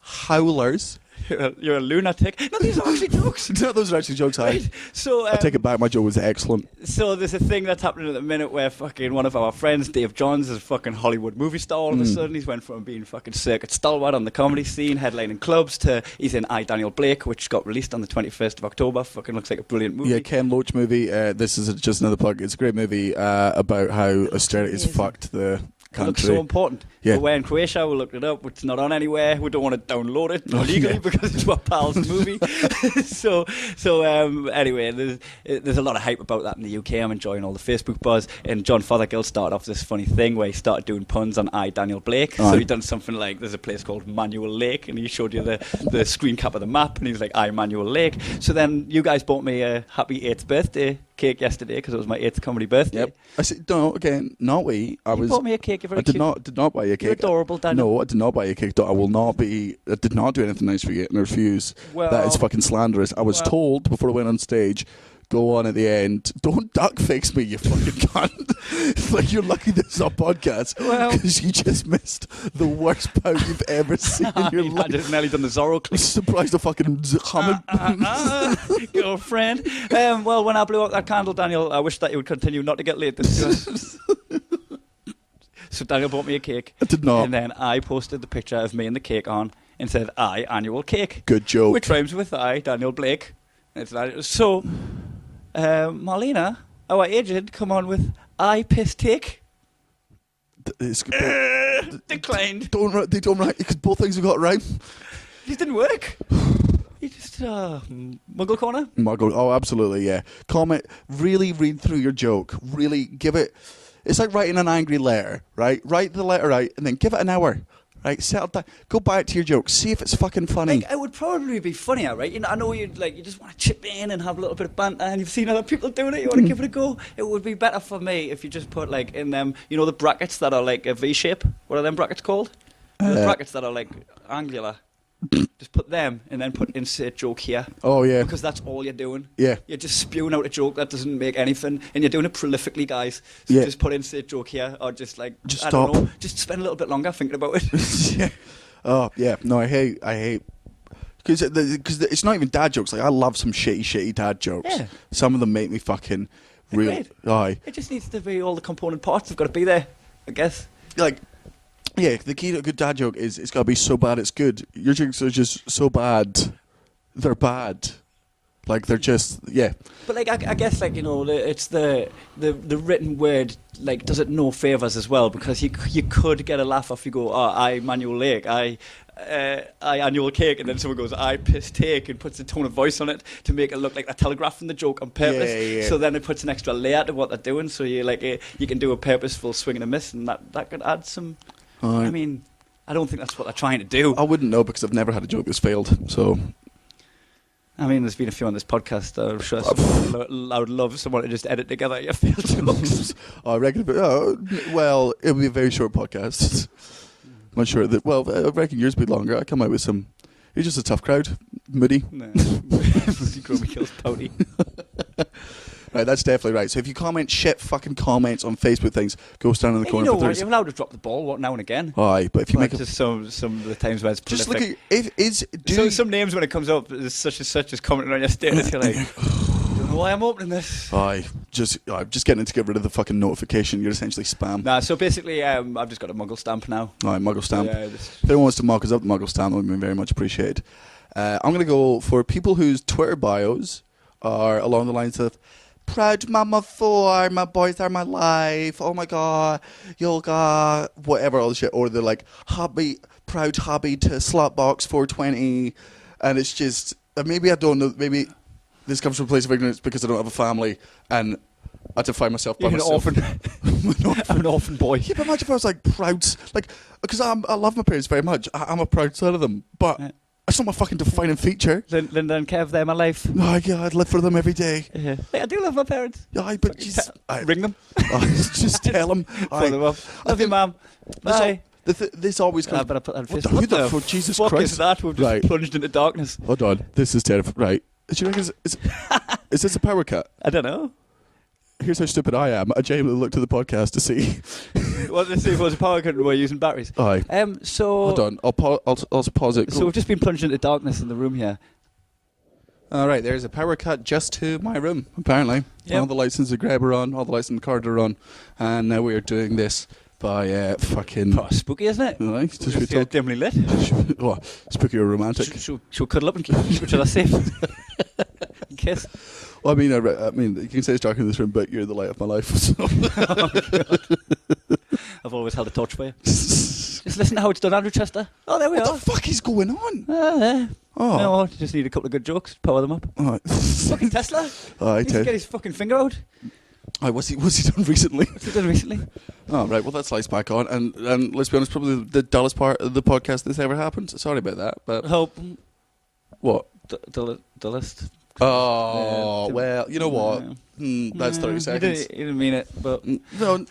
howlers? You're a lunatic. No, these are actually jokes. No, those are actually jokes. Right. So I take it back. My joke was excellent. So there's a thing that's happening at the minute where fucking one of our friends, Dave Johns, is a fucking Hollywood movie star all of a sudden. He's went from being fucking circuit stalwart on the comedy scene, headlining clubs, to he's in I, Daniel Blake, which got released on the 21st of October. Fucking looks like a brilliant movie. Yeah, Ken Loach movie. This is just another plug. It's a great movie about how austerity has fucked the country. It looks so important. Yeah. We're in Croatia, we looked it up, it's not on anywhere, we don't want to download it illegally because it's our pal's movie. so anyway, there's a lot of hype about that in the UK. I'm enjoying all the Facebook buzz, and John Fothergill started off this funny thing where he started doing puns on I, Daniel Blake. So he done something like, there's a place called Manual Lake, and he showed you the screen cap of the map, and he's like, I, Manual Lake. So then you guys bought me a happy 8th birthday cake yesterday because it was my 8th comedy birthday. Yep. I said, no, again, not we. You bought me a cake. You're very cute. Did not buy you a cake. You're adorable, Daniel. No, I did not buy you a cake. I did not do anything nice for you, and I refuse. Well, that is fucking slanderous. I was told before I went on stage, go on at the end, don't duck face me, you fucking cunt. It's like you're lucky this is a podcast because you just missed the worst pout you've ever seen in your life. I just nearly done the Zorro clip. Surprised the fucking humming. Girlfriend. Well, when I blew out that candle, Daniel, I wish that you would continue not to get late this year. So Daniel bought me a cake. I did not. And then I posted the picture of me and the cake on and said, I, annual cake. Good joke. Which rhymes with I, Daniel Blake. So, Marlena, our agent, come on with I, piss take. Declined. They don't write because both things have got right. It didn't work. You just, Muggle Corner? Muggle, oh, absolutely, yeah. Comment, really read through your joke. Really give it. It's like writing an angry letter, right? Write the letter out and then give it an hour. Right, settle down. Go back to your joke. See if it's fucking funny. Like, it would probably be funnier, right? I know you just want to chip in and have a little bit of banter, and you've seen other people doing it. You want to give it a go. It would be better for me if you just put like in them, the brackets that are like a V shape. What are them brackets called? The brackets that are like angular. Just put them and then put insert joke here. Oh yeah. Because that's all you're doing. Yeah. You're just spewing out a joke that doesn't make anything, and you're doing it prolifically, guys. So just put insert joke here, or just I stop. don't know, just spend a little bit longer thinking about it. Yeah. Oh yeah. No, I hate. Because it's not even dad jokes. Like I love some shitty dad jokes. Yeah. Some of them make me fucking real. Great. Aye. It just needs to be all the component parts have got to be there, I guess. Like. Yeah, the key to a good dad joke is it's got to be so bad it's good. Your jokes are just so bad, they're bad. Like they're just But like I guess like it's the written word like does it no favors as well, because you could get a laugh if you go, oh, I manual lake, I annual cake, and then someone goes, I piss take, and puts a tone of voice on it to make it look like they're telegraphing the joke on purpose. Yeah. So then it puts an extra layer to what they're doing. So you you can do a purposeful swing and a miss, and that could add some. I mean, I don't think that's what they're trying to do. I wouldn't know because I've never had a joke that's failed. So. I mean, there's been a few on this podcast. I'm sure I would love someone to just edit together your failed jokes. I reckon. Well, it would be a very short podcast. I'm not sure that. Well, I reckon yours would be longer. I come out with some. You're just a tough crowd, moody. No, Gromy kills pouty. Right, that's definitely right. So if you comment shit fucking comments on Facebook things, go stand in the corner. You know for what? You're allowed to drop the ball now and again. Aye, but if you make just some of the times where it's just prolific. look at some names when it comes up, there's such and such as commenting on your status. You're like, I don't know why I'm opening this. Aye, just getting it to get rid of the fucking notification. You're essentially spam. Nah, so basically, I've just got a muggle stamp now. Aye, muggle stamp. Yeah, if anyone wants to mark us up, the muggle stamp would be very much appreciated. I'm going to go for people whose Twitter bios are along the lines of proud mama 4, my boys are my life, oh my god, yoga, whatever, all the shit. Or they're like, proud hobby to slotbox 420. And it's just, maybe I don't know, maybe this comes from a place of ignorance because I don't have a family and I define myself by myself. I'm an orphan boy. Yeah, but imagine if I was like proud, like, because I love my parents very much. I'm a proud son of them, but it's not my fucking defining feature. Linda and Kev, they're my life. Oh yeah, I'd live for them every day. Yeah. I do love my parents. Yeah, but just ring them. Just tell them. Phone them up. Love you, Mum. Bye. This always comes. But I put that What the fuck, Jesus fuck Christ. is that? We've just plunged into darkness. Hold on, this is terrifying. Right, do you reckon is this a power cut? I don't know. Here's how stupid I am. I genuinely looked at the podcast to see. Well, let's see if it was a power cut and we're using batteries. Aye. So hold on, I'll also pause it. So we've just been plunged into darkness in the room here. All right, there's a power cut just to my room, apparently. Yep. All the lights in Zagreb are on, all the lights in the corridor are on, and now we are doing this by fucking... Oh, spooky, isn't it? Right, just dimly lit. Spooky or romantic. She'll cuddle up and keep each other safe. And kiss. Well, I mean, you can say it's dark in this room, but you're the light of my life. So. I've always held a torch for you. Just listen to how it's done, Andrew Chester. Oh, there we are. What the fuck is going on? No, just need a couple of good jokes. Power them up. Fucking Tesla. He just get his fucking finger out. What's he done recently? What's he done recently? Oh, right. Well, that's lights back on. And let's be honest, probably the dullest part of the podcast that's ever happened. Sorry about that. But Hope. What? Dullest. Oh, well, you know what? That's 30 seconds. You didn't mean it, but... No,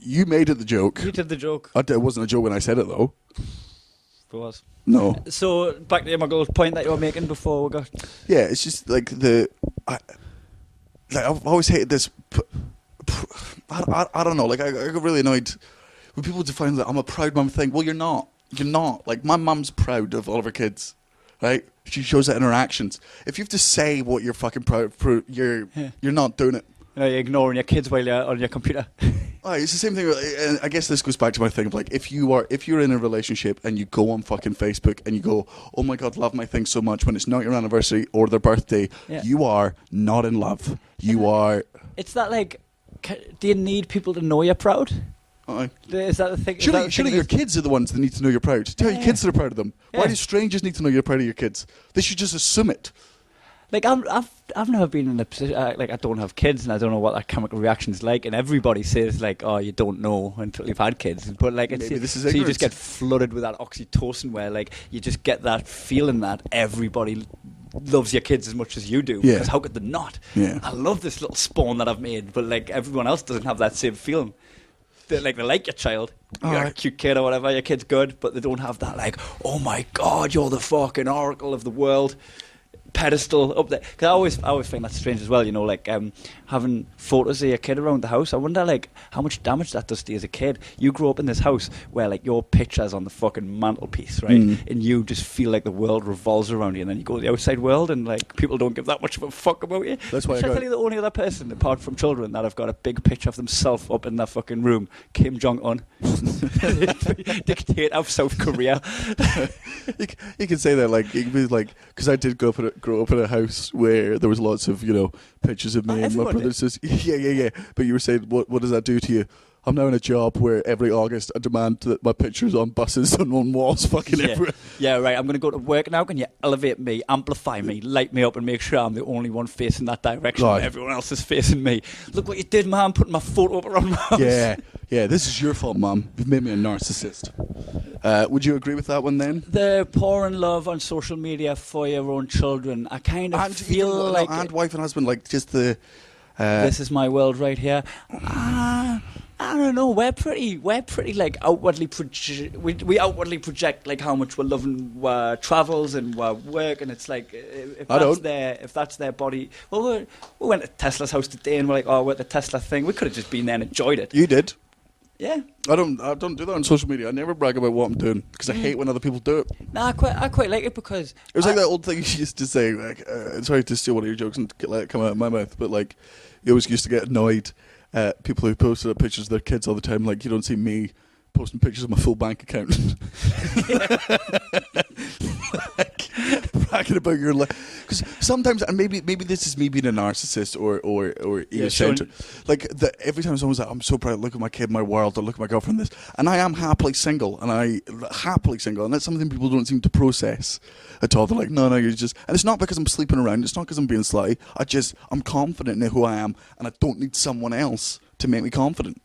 you made it the joke. You did the joke. It wasn't a joke when I said it, though. It was. No. So, back to your muggle point that you were making before we got... Yeah, it's just like I've always hated this... I don't know, like I got really annoyed when people define that I'm a proud mum thing. Well, you're not. You're not. Like, my mum's proud of all of her kids. Right? She shows it in her actions. If you have to say what you're fucking proud of, you're not doing it. You're ignoring your kids while you're on your computer. It's the same thing. And I guess this goes back to my thing of like, if you're in a relationship and you go on fucking Facebook and you go, oh my god, love my thing so much, when it's not your anniversary or their birthday, you are not in love. You are. It's that like, do you need people to know you're proud? Is that the thing? Surely your kids are the ones that need to know you're proud. Tell your kids that are proud of them. Why do strangers need to know you're proud of your kids? They should just assume it. Like I've never been in a position like I don't have kids and I don't know what that chemical reaction is like, and everybody says like, oh, you don't know until you've had kids. But like it's so you just get flooded with that oxytocin where like you just get that feeling that everybody loves your kids as much as you do. Because how could they not? I love this little spawn that I've made, but like everyone else doesn't have that same feeling. They like your child. You're a cute kid or whatever, your kid's good, but they don't have that like, oh my god, you're the fucking oracle of the world pedestal up there. Because I always find that strange as well, you know, like having photos of your kid around the house. I wonder like how much damage that does to you as a kid. You grow up in this house where like your picture's on the fucking mantelpiece, right? And you just feel like the world revolves around you, and then you go to the outside world and like people don't give that much of a fuck about you. That's why I tell you the only other person apart from children that have got a big picture of themselves up in their fucking room, Kim Jong-un. Dictator of South Korea. You can say that like, you can be like, because I did grow grow up in a house where there was lots of, pictures of me and my everyone brothers. Yeah. But you were saying, what does that do to you? I'm now in a job where every August I demand that my pictures on buses and on walls fucking everywhere. Yeah, right. I'm going to go to work now. Can you elevate me, amplify me, light me up, and make sure I'm the only one facing that direction Right. when everyone else is facing me? Look what you did, man, putting my photo up around my house. Yeah, this is your fault, Mum. You've made me a narcissist. Would you agree with that one then? The pouring love on social media for your own children. I kind of feel like... And wife and husband, like just the... this is my world right here. I don't know. We're pretty like outwardly we outwardly project like how much we're loving our travels and our work, and it's like if that's their body. Well, we went to Tesla's house today, and we're like, we're at the Tesla thing. We could have just been there and enjoyed it. You did. Yeah. I don't do that on social media. I never brag about what I'm doing because I hate when other people do it. No, I quite like it because it was like that old thing you used to say. Like, sorry to steal one of your jokes and let it come out of my mouth, but like, you always used to get annoyed at people who posted up pictures of their kids all the time. Like, you don't see me posting pictures of my full bank account. Like, bragging about your life. Because sometimes, and maybe this is me being a narcissist or egocentric. Like, every time someone's like, I'm so proud, look at my kid, my world, or look at my girlfriend, this. And I am happily single, and that's something people don't seem to process at all. They're like, no, you're just... And it's not because I'm sleeping around, it's not because I'm being sly. I'm confident in who I am, and I don't need someone else to make me confident.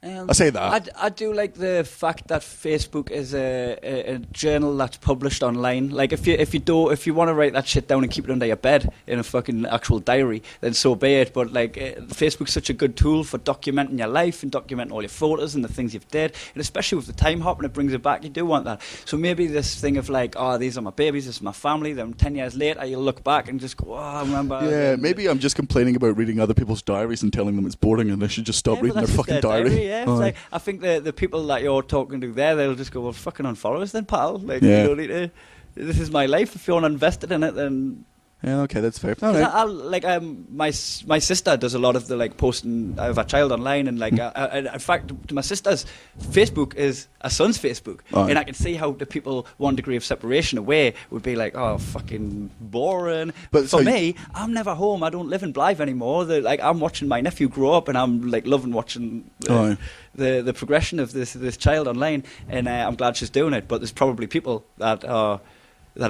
I say that. I do like the fact that Facebook is a journal that's published online. Like if you want to write that shit down and keep it under your bed in a fucking actual diary, then so be it. But like Facebook's such a good tool for documenting your life and documenting all your photos and the things you've did, and especially with the time hop and it brings it back. You do want that. So maybe this thing of like, these are my babies, this is my family. Then 10 years later, you'll look back and just go, I remember. Yeah, maybe I'm just complaining about reading other people's diaries and telling them it's boring and they should just stop reading their fucking diary. Yeah, like, I think the people that you're talking to there, they'll just go, well, fucking unfollow us then, pal. Like, you don't need to. This is my life. If you're not invested in it, then. Yeah, okay, that's fair. All right. My sister does a lot of the like posting of her child online, and like in fact, my sister's Facebook is a son's Facebook, and I can see how the people 1 degree of separation away would be like, fucking boring. But for me, I'm never home. I don't live in Blythe anymore. I'm watching my nephew grow up, and I'm like loving watching the progression of this child online, and I'm glad she's doing it. But there's probably people that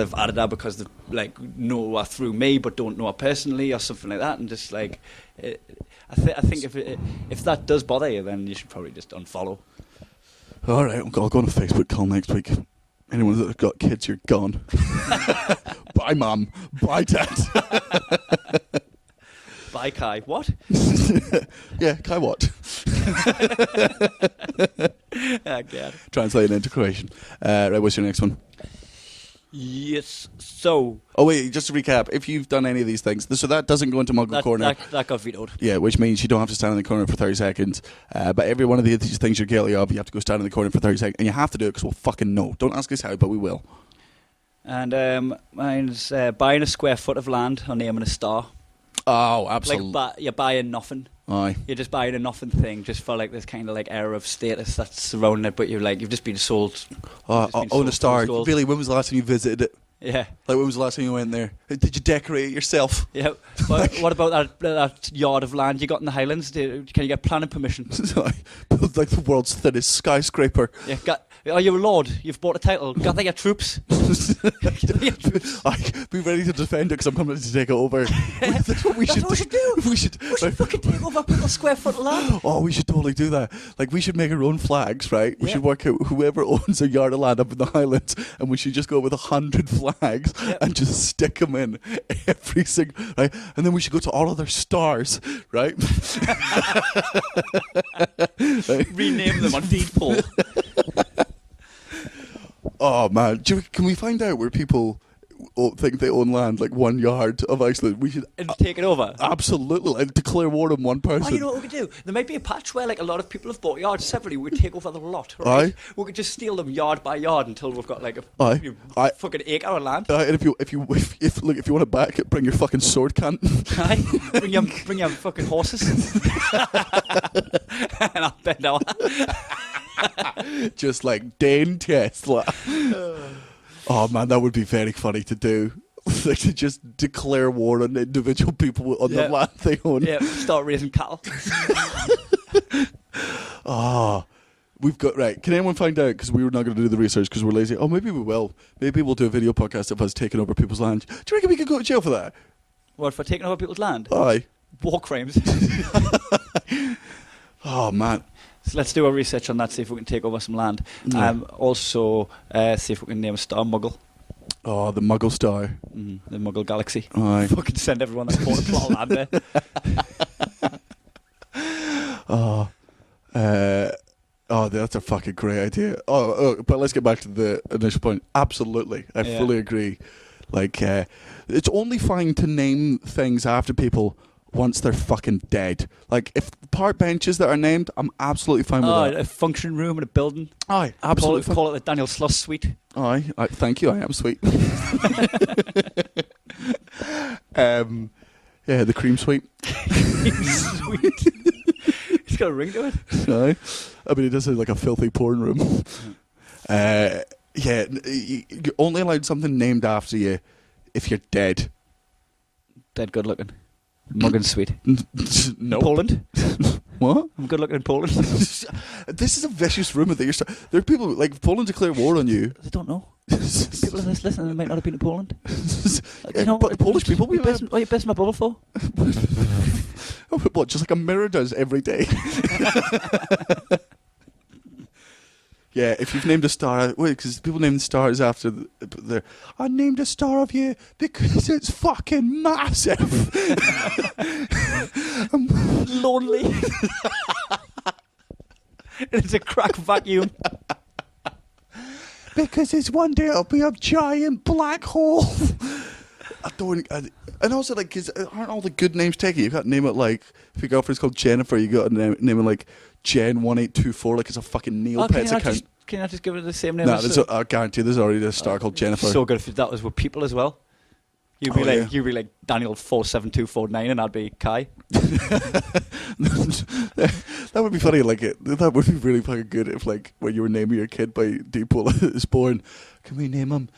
have added her because they like know her through me but don't know her personally or something like that, and just like I think if that does bother you, then you should probably just unfollow. All right, I'll go on a Facebook call next week. Anyone that's got kids, you're gone. Bye, Mum. Bye, Dad. Bye, Kai. What? Yeah, Kai what? God. Translating into Croatian. Right, what's your next one? Yes. So. Oh wait, just to recap, if you've done any of these things, so that doesn't go into Muggle Corner. That got vetoed. Yeah, which means you don't have to stand in the corner for 30 seconds. But every one of these things you're guilty of, you have to go stand in the corner for 30 seconds, and you have to do it because we'll fucking know. Don't ask us how, but we will. And mine's buying a square foot of land or naming a star. Oh, absolutely. Like you're buying nothing. Aye. You're just buying a nothing thing just for like this kind of like air of status that's surrounding it, but you've just been sold. Own a star. Really, when was the last time you visited it? Yeah. Like, when was the last time you went there? Did you decorate it yourself? Yeah. What about that yard of land you got in the Highlands? Can you get planning permission? Build like the world's thinnest skyscraper. Yeah. Are you a lord? You've bought a title. Gather your troops. Be ready to defend it because I'm coming to take it over. That's what we should do. We should fucking take over people's square foot of land. Oh, we should totally do that. Like, we should make our own flags, right? We should work out whoever owns a yard of land up in the Highlands, and we should just go with 100 flags and just stick them in every single, right? And then we should go to all other stars, right? Rename them on deed poll. Oh man, can we find out where people think they own land, like 1 yard of Iceland? We should take it over. Absolutely, like declare war on one person. Oh, you know what we could do? There might be a patch where like a lot of people have bought yards separately. We could take over the lot, right? Aye. We could just steal them yard by yard until we've got like a fucking acre of land. And if you want it back, bring your fucking sword, cunt. Aye. Bring your fucking horses. And I'll bend out. Just like Dane Tesla. Oh man, that would be very funny to do. like to just declare war on individual people on the land they own. Yeah, start raising cattle. We've got right. Can anyone find out? Because we were not going to do the research because we're lazy. Oh, maybe we will. Maybe we'll do a video podcast of us taking over people's land. Do you reckon we could go to jail for that? What, for taking over people's land? Aye. War crimes. Oh man. So let's do our research on that. See if we can take over some land. Yeah. Also, see if we can name a star Muggle. Oh, the Muggle star. The Muggle galaxy. Aye. Fucking send everyone that's bought a plot of land there. Oh, that's a fucking great idea. But let's get back to the initial point. Absolutely. I fully agree. Like, it's only fine to name things after people once they're fucking dead. Like, if park benches that are named, I'm absolutely fine with that. A function room in a building. Aye, absolutely. Call it the Daniel Sloss suite. Aye, thank you. I am sweet. Yeah, the cream suite. Sweet. It's got a ring to it. Aye. I mean, it does look like a filthy porn room. Yeah, you're only allowed something named after you if you're dead. Dead good looking. Muggin sweet. No. Poland? What? I'm good looking in Poland. This is a vicious rumour that you're there are people, like, Poland declare war on you. I don't know. People in this listening might not have been to Poland. Yeah, but Polish people... What are you basing my bubble for? What, just like a mirror does every day? Yeah, if you've named a star... Wait, because people name the stars after their... I named a star of you because it's fucking massive. I'm lonely. It's a crack vacuum. Because it's one day it'll be a giant black hole. And also, like, because aren't all the good names taken? You've got to name it, like, if your girlfriend's called Jennifer, you got to name it, like, Jen1824, like it's a fucking Neopets account. Can I just give it the same name? No, I guarantee there's already a star called Jennifer. So good if that was with people as well. You'd be like Daniel 47249, and I'd be Kai. That would be funny. Like that would be really fucking good if, like, when you were naming your kid by Deeple is born. Can we name him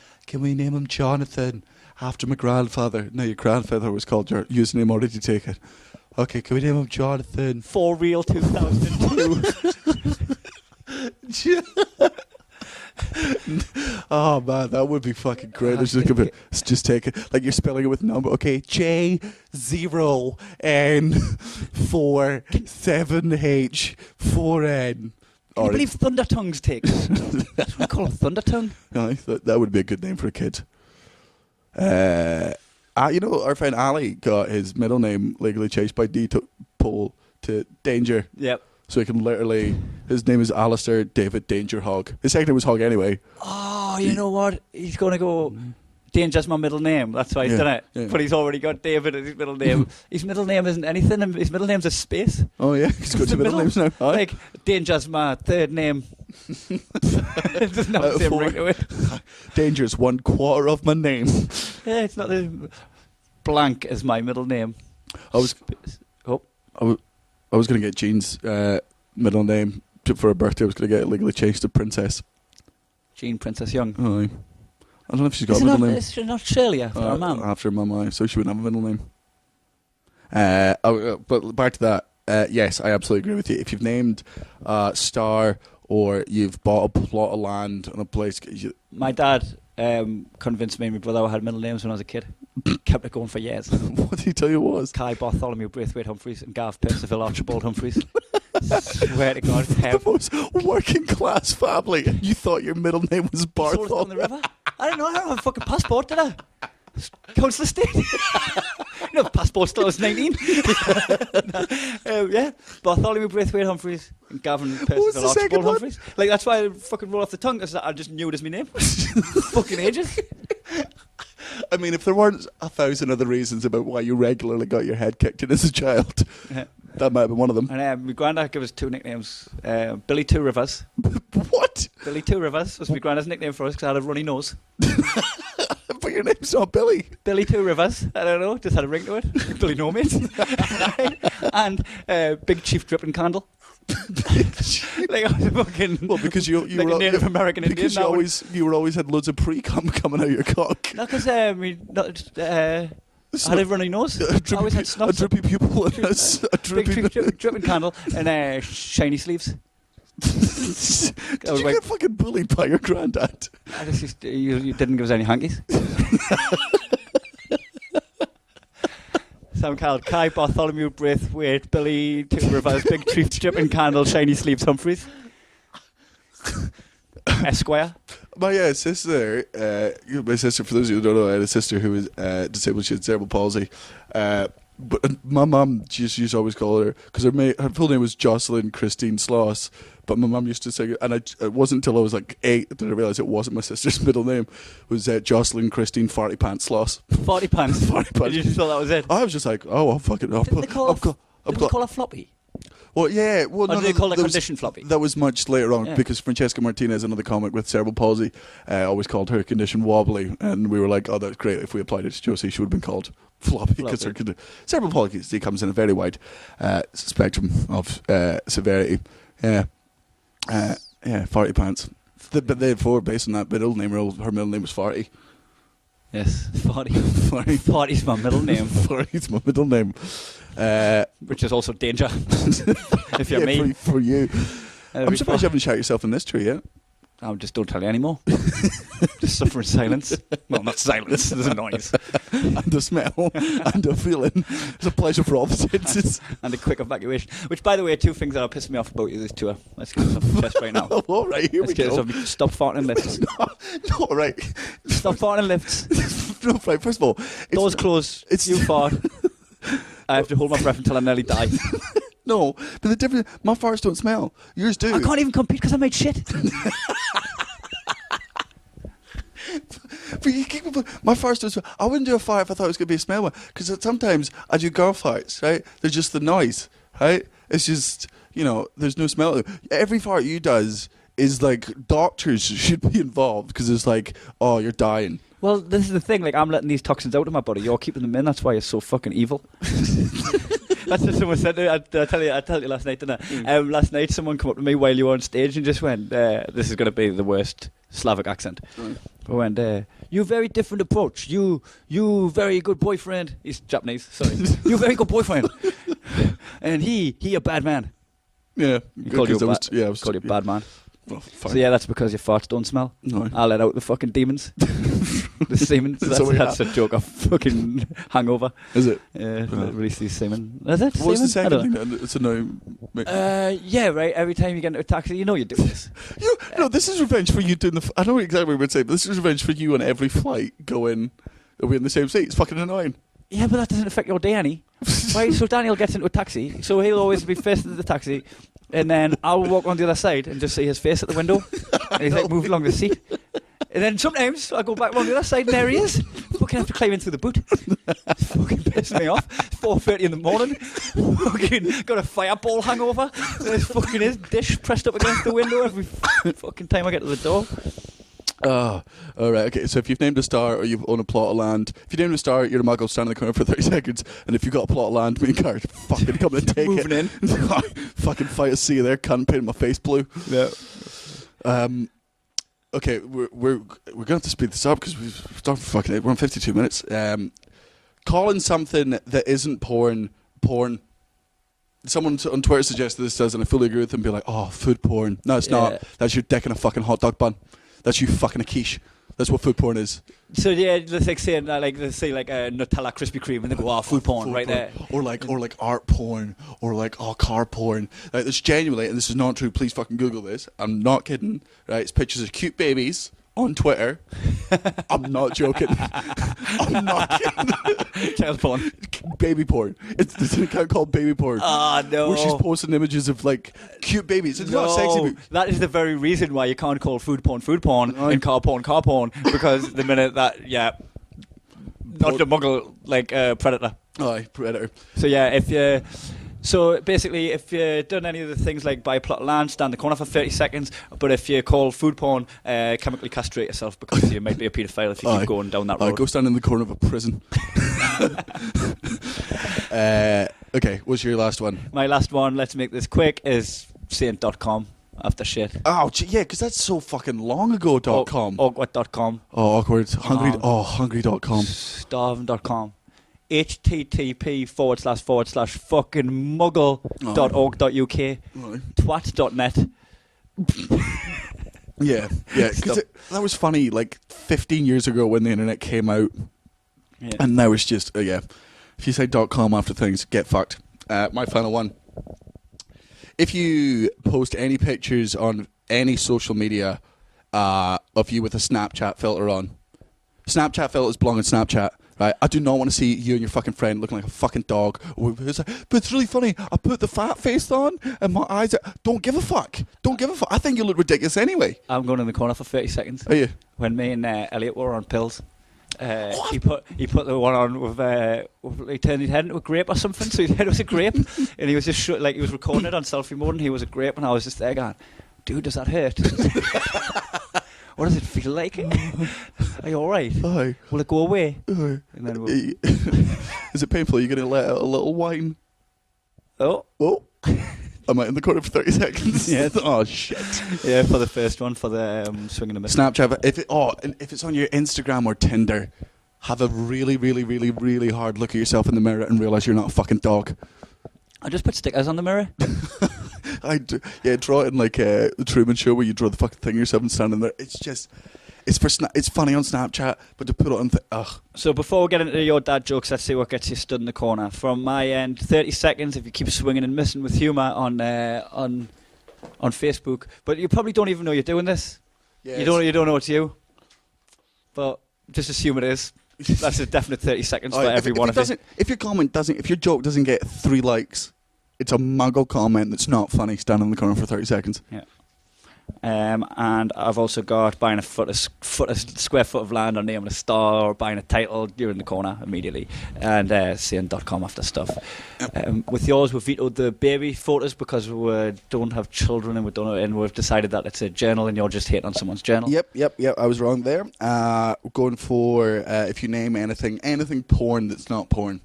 Jonathan after my grandfather? No, your grandfather was called your username already taken. Okay, can we name him Jonathan? For real 2002. Oh man, that would be fucking great. It's just take it like you're spelling it with number. Okay, J0N47H4N. Can you believe Thunder Tongues takes? That's what I call him, Thunder Tongue. Aye, that would be a good name for a kid. Our friend Ali got his middle name legally changed by Deeple to Danger. Yep. So he can literally, his name is Alistair David Danger Hogg. His second name was Hogg anyway. Oh, you know what? He's going to go, Danger's my middle name. That's why he's done it. Yeah. But he's already got David as his middle name. His middle name isn't anything. His middle name's a space. Oh, yeah? He's got two middle names now. Aye. Like, Danger's my third name. It doesn't have the same ring to it. Danger's 1/4 of my name. Yeah, it's not the... Blank is my middle name. I was going to get Jean's middle name for her birthday. I was going to get it legally changed to Princess. Jean Princess Young. Aye. I don't know if she's got a middle name. Is she not Shirley after her mum? After her mum, aye. So she wouldn't have a middle name. But back to that. Yes, I absolutely agree with you. If you've named a star or you've bought a plot of land on a place... My dad convinced me and my brother had middle names when I was a kid. Kept it going for years. What did he tell you it was? Kai Bartholomew Braithwaite Humphries and Gav Percival Archibald Humphries. Swear to God, it's the most working class family. You thought your middle name was Bartholomew. On the river. I didn't know. I don't have a fucking passport, did I? Council estate. You know, passport still was 19. Yeah, Bartholomew Braithwaite Humphries and Gavin Percival Archibald Humphries. Like, that's why I fucking roll off the tongue, because I just knew it as my name. Fucking ages. I mean, if there weren't 1,000 other reasons about why you regularly got your head kicked in as a child, that might have been one of them. And my granddad gave us two nicknames. Billy Two Rivers. What? Billy Two Rivers was my granddad's nickname for us because I had a runny nose. But your name's not Billy. Billy Two Rivers. I don't know, just had a ring to it. Billy No Mates. And Big Chief Dripping Candle. Like I was fucking. Well, because you like were a Native American because Indian. you always had loads of pre-cum coming out of your cock. Not because I had a runny nose. I always had A snuffs. drippy pupil and a Big drippy. dripping candle and shiny sleeves. Did you get fucking bullied by your granddad? I just used to, you didn't give us any hankies. Some called Kai, Bartholomew, Braithwaite, Billy, two brothers, big dripping candle, shiny sleeves, Humphries. Esquire. My sister, for those of you who don't know, I had a sister who was disabled. She had cerebral palsy. But my mum, she used to always call her, because her full name was Jocelyn Christine Sloss, but my mum used to say, and it wasn't until I was like 8 that I realised it wasn't my sister's middle name, was Jocelyn Christine Farty Pants Sloss. 40 pants. 40 pants. You just thought that was it? I was just like, oh, I'll fucking... Didn't they call her floppy? Well, yeah. Well, Or no, did they call it that was- condition floppy? That was much later on, Yeah. because Francesca Martinez, another comic with cerebral palsy, always called her condition wobbly, and we were like, oh, that's great. If we applied it to Josie, she would have been called floppy, because her cerebral palsy comes in a very wide spectrum of severity. Yeah. Farty Pants. But therefore, based on that middle name, her middle name was Farty. Yes, 40. Farty. 40's my middle name. Farty's my middle name. Which is also danger. If you're me. For you. I'm surprised Before- you haven't shot yourself in this tree yet. I just don't tell you anymore. Just suffer in silence. Well, not silence. There's a noise. And a smell. And a feeling. It's a pleasure for all the senses. And a quick evacuation. Which, by the way, are two things that are pissing me off about you this tour. Let's get this off the chest right now. All right, here Let's we get this go. off. Stop farting in lifts. No, right. Stop farting in lifts. No, right, first of all, Doors closed. You fart. I have to hold my breath until I nearly die. No, but the difference, my farts don't smell. Yours do. I can't even compete because I made shit. But you keep my farts don't smell. I wouldn't do a fart if I thought it was going to be a smell one. Because sometimes I do girl farts, right? They're just the noise, right? It's just, there's no smell. Every fart you does is like doctors should be involved, because it's like, oh, you're dying. Well, this is the thing. Like, I'm letting these toxins out of my body. You're keeping them in. That's why you're so fucking evil. That's what someone said to me. I tell you last night, didn't I? Last night, someone came up to me while you were on stage and just went, this is going to be the worst Slavic accent. I went, you very different approach. You very good boyfriend. He's Japanese, sorry. You very good boyfriend. And he a bad man. Yeah. He called you a called you a bad man. Well, So yeah, that's because your farts don't smell. No. I let out the fucking demons. The semen. So that's a joke of fucking hangover. Is it? Yeah, release these semen. Is it? What's the semen? I second don't thing? It's a no. know. Yeah, right. Every time you get into a taxi, you know you're doing this. No, this is revenge for you doing the. I don't know exactly what we're saying, but this is revenge for you on every flight going. Are we in the same seat? It's fucking annoying. Yeah, but that doesn't affect your day any. Right? So Daniel gets into a taxi, so he'll always be facing the taxi, and then I'll walk on the other side and just see his face at the window, and he's like moving along the seat. And then sometimes I go back on the other side and there he is. Fucking have to climb in through the boot. It's fucking pissing me off. It's 4:30 in the morning. Fucking got a fireball hangover. There's fucking his dish pressed up against the window every fucking time I get to the door. Oh, all right. Okay, so if you've named a star or you own a plot of land, if you named a star, you're a muggle, stand in the corner for 30 seconds, and if you've got a plot of land, me and Gareth fucking come and take Moving it. Fucking fight a sea there, cunt, paint my face blue. Yeah. Okay, we're going to have to speed this up because we've started fucking. We're on 52 minutes. Calling something that isn't porn. Someone on Twitter suggested this does, and I fully agree with them. Be like, oh, food porn. No, it's not. That's your dick in a fucking hot dog bun. That's you fucking a quiche. That's what food porn is. So yeah, let's like saying let's say Nutella Krispy Kreme, and they go, food porn right there. Or like art porn, or like car porn. Like this genuinely, and this is not true. Please fucking Google this. I'm not kidding. Right, it's pictures of cute babies on Twitter. I'm not joking. I'm not kidding. Child porn. Baby porn. It's an account called Baby Porn. Ah, no. Where she's posting images of like cute babies. It's not sexy. But that is the very reason why you can't call food porn and car porn, because the minute that, not the muggle, predator. Aye, predator. So yeah, so basically, if you've done any of the things like buy a plot of land, stand in the corner for 30 seconds, but if you call food porn, chemically castrate yourself because you might be a paedophile if you keep going down that road. Go stand in the corner of a prison. Okay, what's your last one? My last one, let's make this quick, is saying.com after shit. Oh, yeah, because that's so fucking long ago. .com. Awkward.com. Oh, awkward. Hungry. Hungry.com. Starving.com. http:// fucking muggle.org.uk. Right. Twat.net. Yeah. Because that was funny, like 15 years ago when the internet came out. Yeah. And now it's just, if you say .com after things, get fucked. My final one. If you post any pictures on any social media of you with a Snapchat filter on, Snapchat filters belong on Snapchat, right? I do not want to see you and your fucking friend looking like a fucking dog. But it's really funny. I put the fat face on and my eyes are... Don't give a fuck. Don't give a fuck. I think you look ridiculous anyway. I'm going in the corner for 30 seconds. Are you? When me and Elliot were on pills. He put the one on with he turned his head into a grape or something, so his head was a grape, and he was just he was recording it on selfie mode, and he was a grape, and I was just there going, dude, does that hurt? What does it feel like? Are you all right? Aye. Will it go away? Aye. And then Is it painful? Are you going to let out a little whine? oh, Am I in the corner for 30 seconds? Yeah. Oh, shit. yeah, for the first one, for the swinging a miss. Snapchat. And if it's on your Instagram or Tinder, have a really, really, really, really hard look at yourself in the mirror and realise you're not a fucking dog. I just put stickers on the mirror. I do. Yeah, draw it in like the Truman Show where you draw the fucking thing yourself and standing there. It's just... It's funny on Snapchat, but to put it on... ugh. So before we get into your dad jokes, let's see what gets you stood in the corner. From my end, 30 seconds if you keep swinging and missing with humour on Facebook. But you probably don't even know you're doing this. Yeah, You don't know it's you. But just assume it is. That's a definite 30 seconds for every one of you. If your joke doesn't get 3 likes, it's a muggle comment that's not funny. Stand in the corner for 30 seconds. Yeah. And I've also got buying a square foot of land or naming a star or buying a title. You're in the corner immediately. And saying.com after stuff. With yours, we've vetoed the baby photos because we don't have children and we've decided that it's a journal and you're just hating on someone's journal. Yep. I was wrong there. Going for if you name anything porn that's not porn.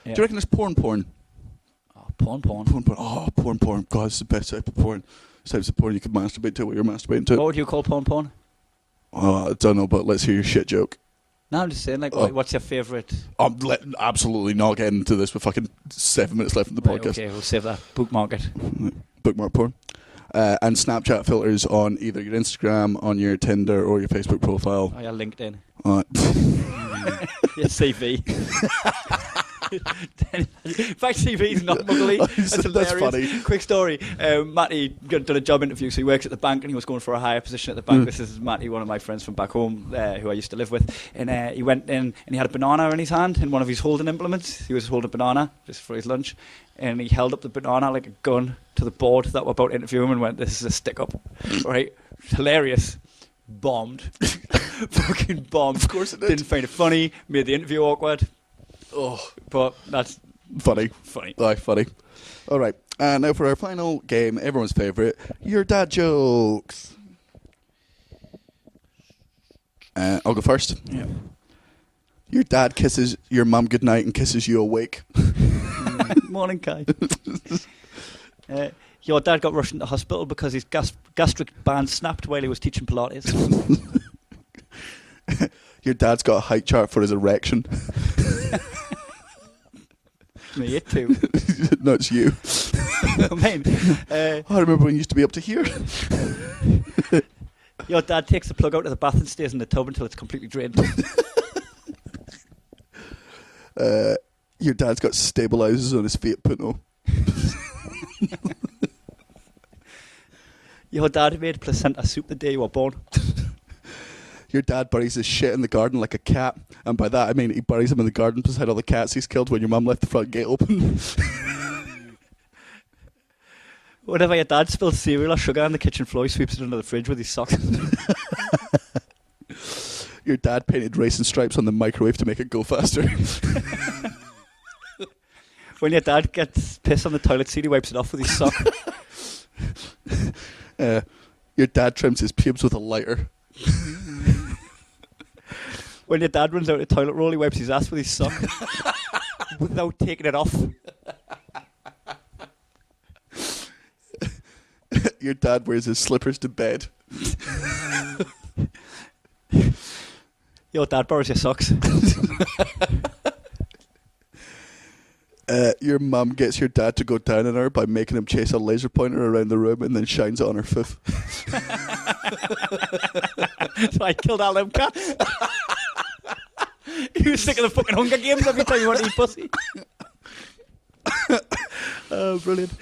Yeah. Do you reckon there's porn? Oh, porn. Oh, porn. God, it's the best type of porn. Types of porn you could masturbate to while you're masturbating to. What would you call porn? I don't know, but let's hear your shit joke. No, I'm just saying, what's your favourite? I'm absolutely not getting into this with fucking 7 minutes left in the podcast. Okay, we'll save that. Bookmark it. Bookmark porn. And Snapchat filters on either your Instagram, on your Tinder, or your Facebook profile. Oh, your LinkedIn. Your CV. In fact, CV's not muggly. That's hilarious. Funny. Quick story. Matty done a job interview, so he works at the bank and he was going for a higher position at the bank. This is Matty, one of my friends from back home, who I used to live with. And he went in and he had a banana in his hand, in one of his holding implements. He was holding a banana just for his lunch. And he held up the banana like a gun to the board that were about to interview him and went, "This is a stick-up." Right? Hilarious. Bombed. Fucking bombed. Of course it did. Didn't find it funny. Made the interview awkward. Oh, but that's funny. Aye, funny. All right. Now for our final game, everyone's favourite, your dad jokes. I'll go first. Yeah. Your dad kisses your mum goodnight and kisses you awake. Morning, Kai. Your dad got rushed into hospital because his gastric band snapped while he was teaching Pilates. Your dad's got a height chart for his erection. Me too. No, it's you. I mean, I remember when you used to be up to here. Your dad takes the plug out of the bath and stays in the tub until it's completely drained. Your dad's got stabilizers on his feet, Puno. Your dad made placenta soup the day you were born. Your dad buries his shit in the garden like a cat, and by that I mean he buries them in the garden beside all the cats he's killed when your mum left the front gate open. Whenever your dad spills cereal or sugar on the kitchen floor, he sweeps it under the fridge with his socks. Your dad painted racing stripes on the microwave to make it go faster. When your dad gets piss on the toilet seat, he wipes it off with his sock. Your dad trims his pubes with a lighter. When your dad runs out of toilet roll, he wipes his ass with his sock without taking it off. your dad wears his slippers to bed. Your dad borrows your socks. Your mum gets your dad to go down on her by making him chase a laser pointer around the room and then shines it on her fifth. So I killed all them cats. You were sick of the fucking Hunger Games every time you want to eat pussy. Oh, brilliant.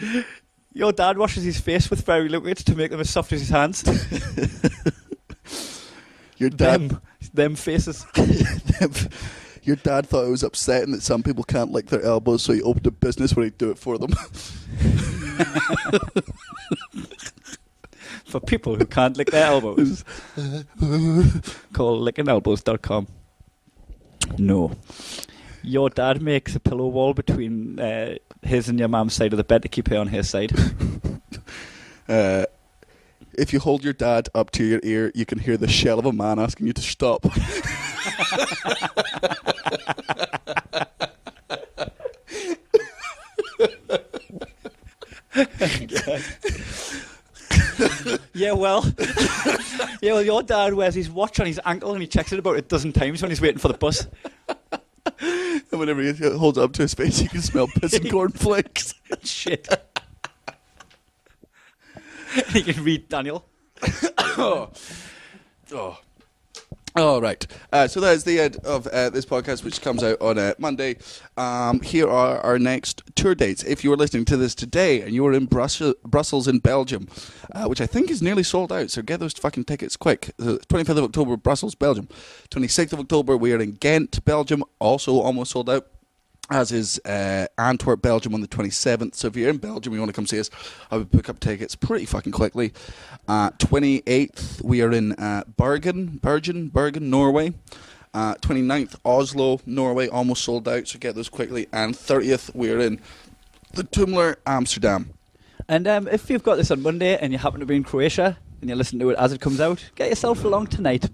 Your dad washes his face with fairy liquids to make them as soft as his hands. Your dad... Them faces. Your dad thought it was upsetting that some people can't lick their elbows, so he opened a business where he'd do it for them. For people who can't lick their elbows. Call lickingelbows.com. No. Your dad makes a pillow wall between his and your mum's side of the bed to keep her on his side. If you hold your dad up to your ear, you can hear the shell of a man asking you to stop. Well, your dad wears his watch on his ankle and he checks it about a dozen times when he's waiting for the bus. And whenever he holds it up to his face, you can smell piss and cornflakes. Shit. You can read Daniel. Oh. All right. So that is the end of this podcast, which comes out on Monday. Here are our next tour dates. If you are listening to this today and you are in Brussels in Belgium, which I think is nearly sold out, so get those fucking tickets quick. 25th of October, Brussels, Belgium. 26th of October, we are in Ghent, Belgium, also almost sold out. As is Antwerp, Belgium on the 27th. So if you're in Belgium, you want to come see us, I would book up tickets pretty fucking quickly. 28th, we are in Bergen, Norway. 29th, Oslo, Norway, almost sold out, so get those quickly. And 30th, we are in the Tumler, Amsterdam. And if you've got this on Monday and you happen to be in Croatia and you listen to it as it comes out, get yourself along tonight.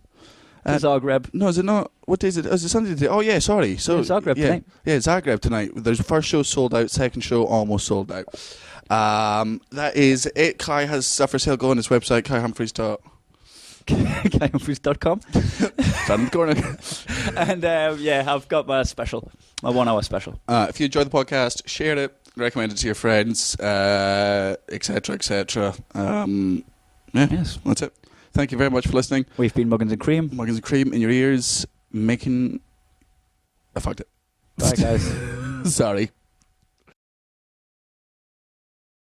Zagreb. No, is it not? What day is it? Is it Sunday today? Oh, yeah, sorry. So Zagreb tonight. Yeah, Zagreb tonight. There's first show sold out, second show almost sold out. That is it. Kai has for sale. Go on his website, KaiHumphries.com. Stand in the corner. And I've got my special, my 1 hour special. If you enjoy the podcast, share it, recommend it to your friends, etc., etc. Yes. That's it. Thank you very much for listening. We've been Muggins and Cream. Muggins and Cream in your ears, making... I fucked it. Bye, guys. Sorry.